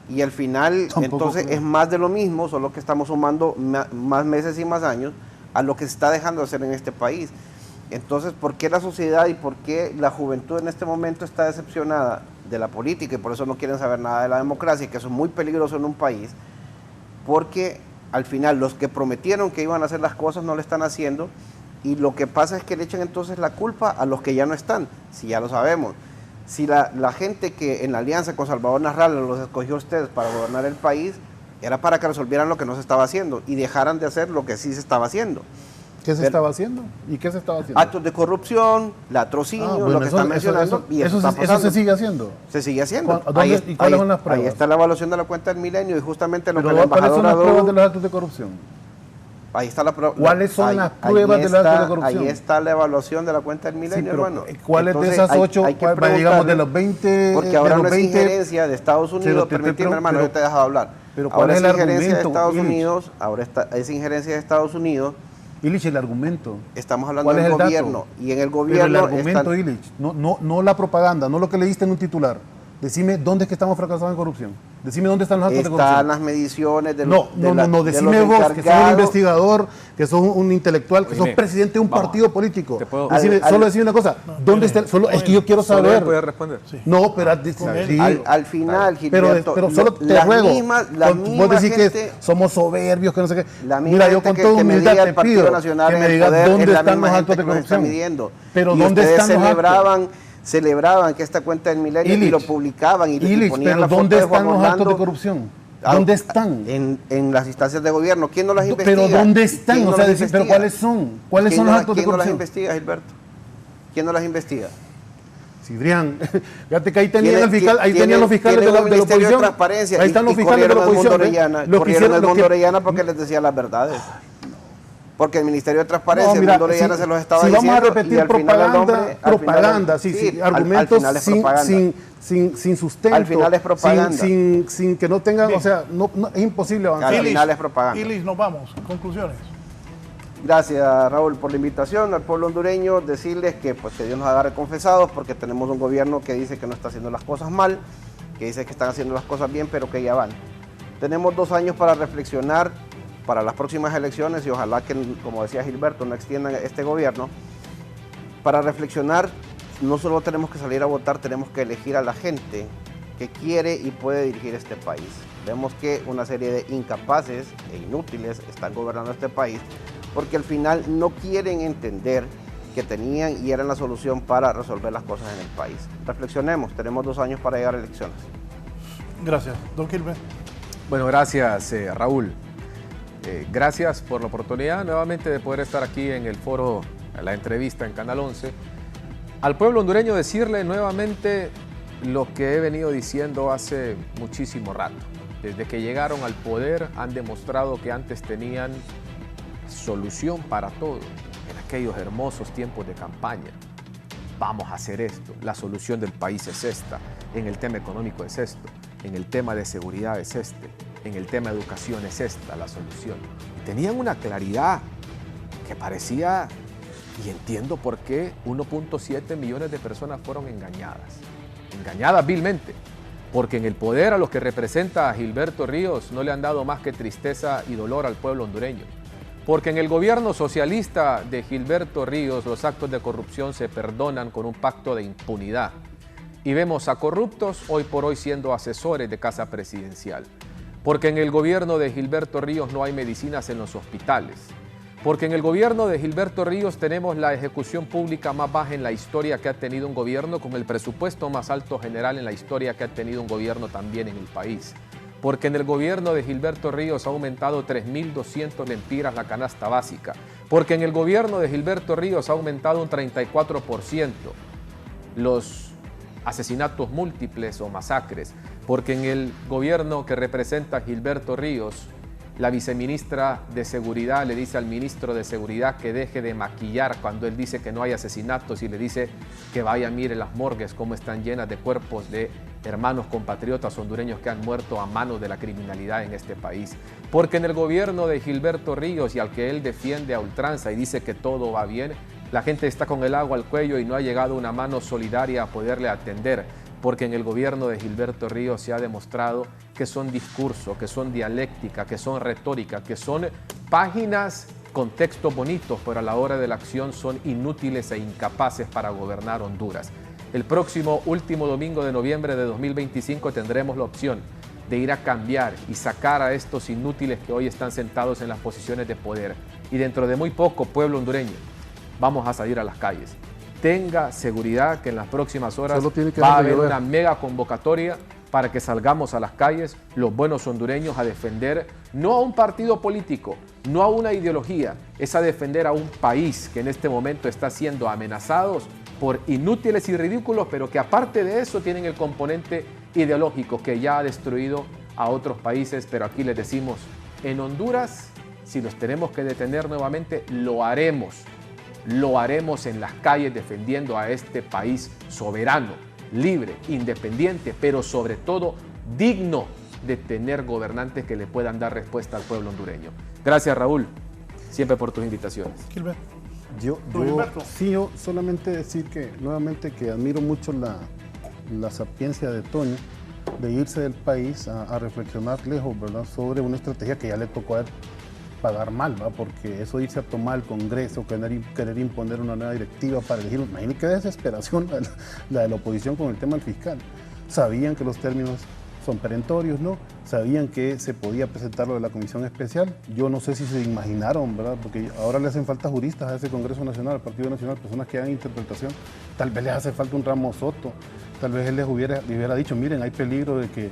Y al final, Tampoco entonces, creo. es más de lo mismo, solo que estamos sumando más meses y más años a lo que se está dejando de hacer en este país. Entonces, ¿por qué la sociedad y por qué la juventud en este momento está decepcionada de la política y por eso no quieren saber nada de la democracia, que eso es muy peligroso en un país? Porque al final los que prometieron que iban a hacer las cosas no lo están haciendo, y lo que pasa es que le echan entonces la culpa a los que ya no están, si ya lo sabemos. Si la gente que en la alianza con Salvador Narrala los escogió a ustedes para gobernar el país, era para que resolvieran lo que no se estaba haciendo y dejaran de hacer lo que sí se estaba haciendo. ¿Qué se estaba haciendo? ¿Y qué se estaba haciendo? Actos de corrupción, latrocinio, lo que están mencionando, y eso está eso pasando. se sigue haciendo. Se sigue haciendo. ¿Y cuáles son las pruebas? Ahí está la evaluación de la cuenta del milenio y justamente lo que Pero la ¿cuáles son las embajadora pruebas de Doru- los actos de corrupción? Ahí está la prueba. ¿Cuáles son las pruebas de los actos de corrupción? Ahí está la evaluación de la cuenta del milenio, pero hermano. ¿cuáles de esas 8, digamos, de los 20? Porque ahora de los no es 20, injerencia de Estados Unidos, permíteme, hermano, yo te he dejado hablar. Pero ¿cuál ahora es es el injerencia de argumento, Estados Illich? Unidos, es injerencia de Estados Unidos. Illich, el argumento. Estamos hablando ¿Cuál es del el dato? gobierno. Y en el Pero gobierno el argumento, están- Illich, no la propaganda, no lo que leíste en un titular. Decime dónde es que estamos fracasados en corrupción. Decime dónde están los actos de están corrupción. las mediciones de No, decime vos, que sos un investigador, que sos un intelectual, que sos presidente de un partido político. Solo decime una cosa, ¿dónde está? Es que yo quiero saber. ¿Puede responder? Sí. No, pero sí. Al final, Gilberto, pero solo te ruego, vos decís gente, que somos soberbios, que no sé qué. La misma Mira, yo gente con que toda medía humildad el te Partido pido Nacional que en me el digas poder, dónde es la están los misma actos gente de que nos está corrupción. midiendo. Pero Y ¿dónde ustedes están los actos? celebraban celebraban que esta cuenta del milenio y lo publicaban y ponían pero la foto ¿dónde de Juan están los Orlando? actos de corrupción? ¿Dónde están? En las instancias de gobierno. ¿Quién no las investiga? ¿Pero dónde están? ¿Quién O no sea, las decir, ¿pero cuáles son? ¿Cuáles son los actos de ¿Quién no las corrupción? investiga, Gilberto? ¿Quién no las investiga? Sidrián, fíjate que ahí tenían el fiscal, ahí tenían los fiscales de la oposición. De transparencia, ahí están los fiscales de la oposición. Corrieron el Mundo Orellana porque les decía las verdades. Porque el Ministerio de Transparencia, No, mira, el Mundo Orellana se los estaba si diciendo. vamos a repetir propaganda, argumentos sin sustento, al final es propaganda. Sin que no tengan, o sea, es imposible avanzar. Al final es propaganda. Ilis, nos vamos. Conclusiones. Gracias, Raúl, por la invitación al pueblo hondureño. Decirles que Dios nos agarre confesados porque tenemos un gobierno que dice que no está haciendo las cosas mal, que dice que están haciendo las cosas bien, pero que ya van. Tenemos 2 años para reflexionar para las próximas elecciones y ojalá que, como decía Gilberto, no extiendan este gobierno. Para reflexionar, no solo tenemos que salir a votar, tenemos que elegir a la gente que quiere y puede dirigir este país. Vemos que una serie de incapaces e inútiles están gobernando este país porque al final no quieren entender que tenían y eran la solución para resolver las cosas en el país. Reflexionemos, tenemos 2 años para llegar a elecciones. Gracias. Don Gilbert. Bueno, gracias, Raúl. Gracias por la oportunidad nuevamente de poder estar aquí en el foro, la entrevista en Canal 11. Al pueblo hondureño decirle nuevamente lo que he venido diciendo hace muchísimo rato. Desde que llegaron al poder han demostrado que antes tenían solución para todo. En aquellos hermosos tiempos de campaña, vamos a hacer esto, la solución del país es esta, en el tema económico es esto, en el tema de seguridad es este, en el tema de educación es esta la solución. Tenían una claridad que parecía, y entiendo por qué 1.7 millones de personas fueron engañadas vilmente, porque en el poder a los que representa a Gilberto Ríos no le han dado más que tristeza y dolor al pueblo hondureño. Porque en el gobierno socialista de Gilberto Ríos los actos de corrupción se perdonan con un pacto de impunidad. Y vemos a corruptos hoy por hoy siendo asesores de Casa Presidencial. Porque en el gobierno de Gilberto Ríos no hay medicinas en los hospitales. Porque en el gobierno de Gilberto Ríos tenemos la ejecución pública más baja en la historia que ha tenido un gobierno, con el presupuesto más alto general en la historia que ha tenido un gobierno también en el país. Porque en el gobierno de Gilberto Ríos ha aumentado 3.200 lempiras la canasta básica. Porque en el gobierno de Gilberto Ríos ha aumentado un 34% los asesinatos múltiples o masacres. Porque en el gobierno que representa a Gilberto Ríos, la viceministra de Seguridad le dice al ministro de Seguridad que deje de maquillar cuando él dice que no hay asesinatos y le dice que vaya, mire las morgues cómo están llenas de cuerpos de hermanos compatriotas hondureños que han muerto a manos de la criminalidad en este país. Porque en el gobierno de Gilberto Ríos, y al que él defiende a ultranza y dice que todo va bien, la gente está con el agua al cuello y no ha llegado una mano solidaria a poderle atender. Porque en el gobierno de Gilberto Ríos se ha demostrado que son discurso, que son dialéctica, que son retórica, que son páginas con textos bonitos, pero a la hora de la acción son inútiles e incapaces para gobernar Honduras. El próximo último domingo de noviembre de 2025 tendremos la opción de ir a cambiar y sacar a estos inútiles que hoy están sentados en las posiciones de poder. Y dentro de muy poco, pueblo hondureño, vamos a salir a las calles. Tenga seguridad que en las próximas horas va a haber una mega convocatoria para que salgamos a las calles los buenos hondureños a defender no a un partido político, no a una ideología, es a defender a un país que en este momento está siendo amenazados por inútiles y ridículos, pero que aparte de eso tienen el componente ideológico que ya ha destruido a otros países. Pero aquí les decimos, en Honduras, si los tenemos que detener nuevamente, lo haremos. Lo haremos en las calles defendiendo a este país soberano, libre, independiente, pero sobre todo digno de tener gobernantes que le puedan dar respuesta al pueblo hondureño. Gracias, Raúl, siempre por tus invitaciones. Gilbert. Yo solamente decir que nuevamente que admiro mucho la sapiencia de Toño de irse del país a reflexionar lejos, ¿verdad?, sobre una estrategia que ya le tocó a él pagar mal, ¿verdad? Porque eso irse a tomar el Congreso, querer imponer una nueva directiva para elegir, imagínate qué desesperación la de la oposición con el tema del fiscal. Sabían que los términos son perentorios, ¿no? sabían que se podía presentar lo de la comisión especial. Yo no sé si se imaginaron, ¿verdad? Porque ahora le hacen falta juristas a ese Congreso Nacional, al Partido Nacional, personas que hagan interpretación. Tal vez les hace falta un Ramos Soto, tal vez él les hubiera dicho, miren, hay peligro de que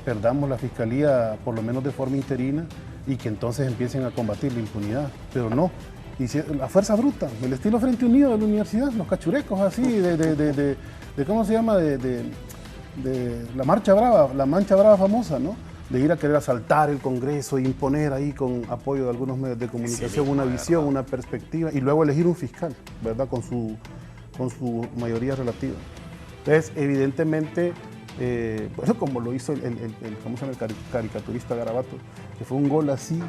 perdamos la fiscalía, por lo menos de forma interina, y que entonces empiecen a combatir la impunidad. Pero no, y la fuerza bruta, el estilo Frente Unido de la universidad, los cachurecos así, de ¿cómo se llama? De la Mancha Brava famosa, ¿no? De ir a querer asaltar el Congreso e imponer ahí con apoyo de algunos medios de comunicación una visión, una perspectiva, y luego elegir un fiscal, ¿verdad? Con su mayoría relativa. Entonces, evidentemente, bueno, como lo hizo ¿cómo se llama? El caricaturista Garabato, que fue un gol así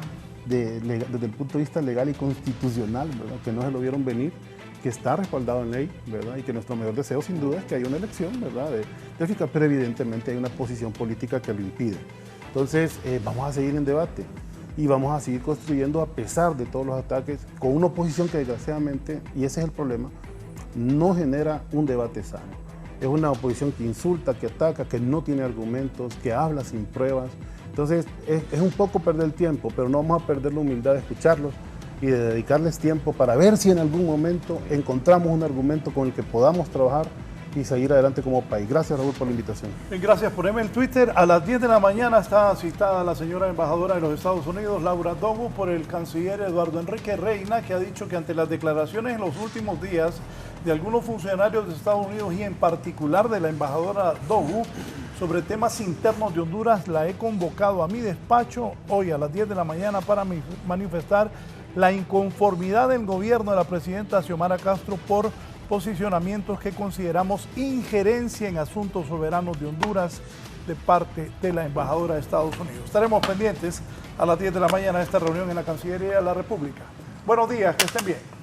desde el punto de vista legal y constitucional, ¿verdad? Que no se lo vieron venir, que está respaldado en ley, ¿verdad? Y que nuestro mayor deseo sin duda es que haya una elección, ¿verdad? De fiscal, pero evidentemente hay una posición política que lo impide. Entonces, vamos a seguir en debate y vamos a seguir construyendo a pesar de todos los ataques, con una oposición que desgraciadamente, y ese es el problema, no genera un debate sano. Es una oposición que insulta, que ataca, que no tiene argumentos, que habla sin pruebas. Entonces, es un poco perder el tiempo, pero no vamos a perder la humildad de escucharlos y de dedicarles tiempo para ver si en algún momento encontramos un argumento con el que podamos trabajar y seguir adelante como país. Gracias, Raúl, por la invitación. Gracias por el Twitter. A las 10 de la mañana está citada la señora embajadora de los Estados Unidos, Laura Dogu, por el canciller Eduardo Enrique Reina, que ha dicho que ante las declaraciones en los últimos días de algunos funcionarios de Estados Unidos y en particular de la embajadora Dogu sobre temas internos de Honduras, la he convocado a mi despacho hoy a las 10 de la mañana para manifestar la inconformidad del gobierno de la presidenta Xiomara Castro por posicionamientos que consideramos injerencia en asuntos soberanos de Honduras de parte de la embajadora de Estados Unidos. Estaremos pendientes a las 10 de la mañana de esta reunión en la Cancillería de la República. Buenos días, que estén bien.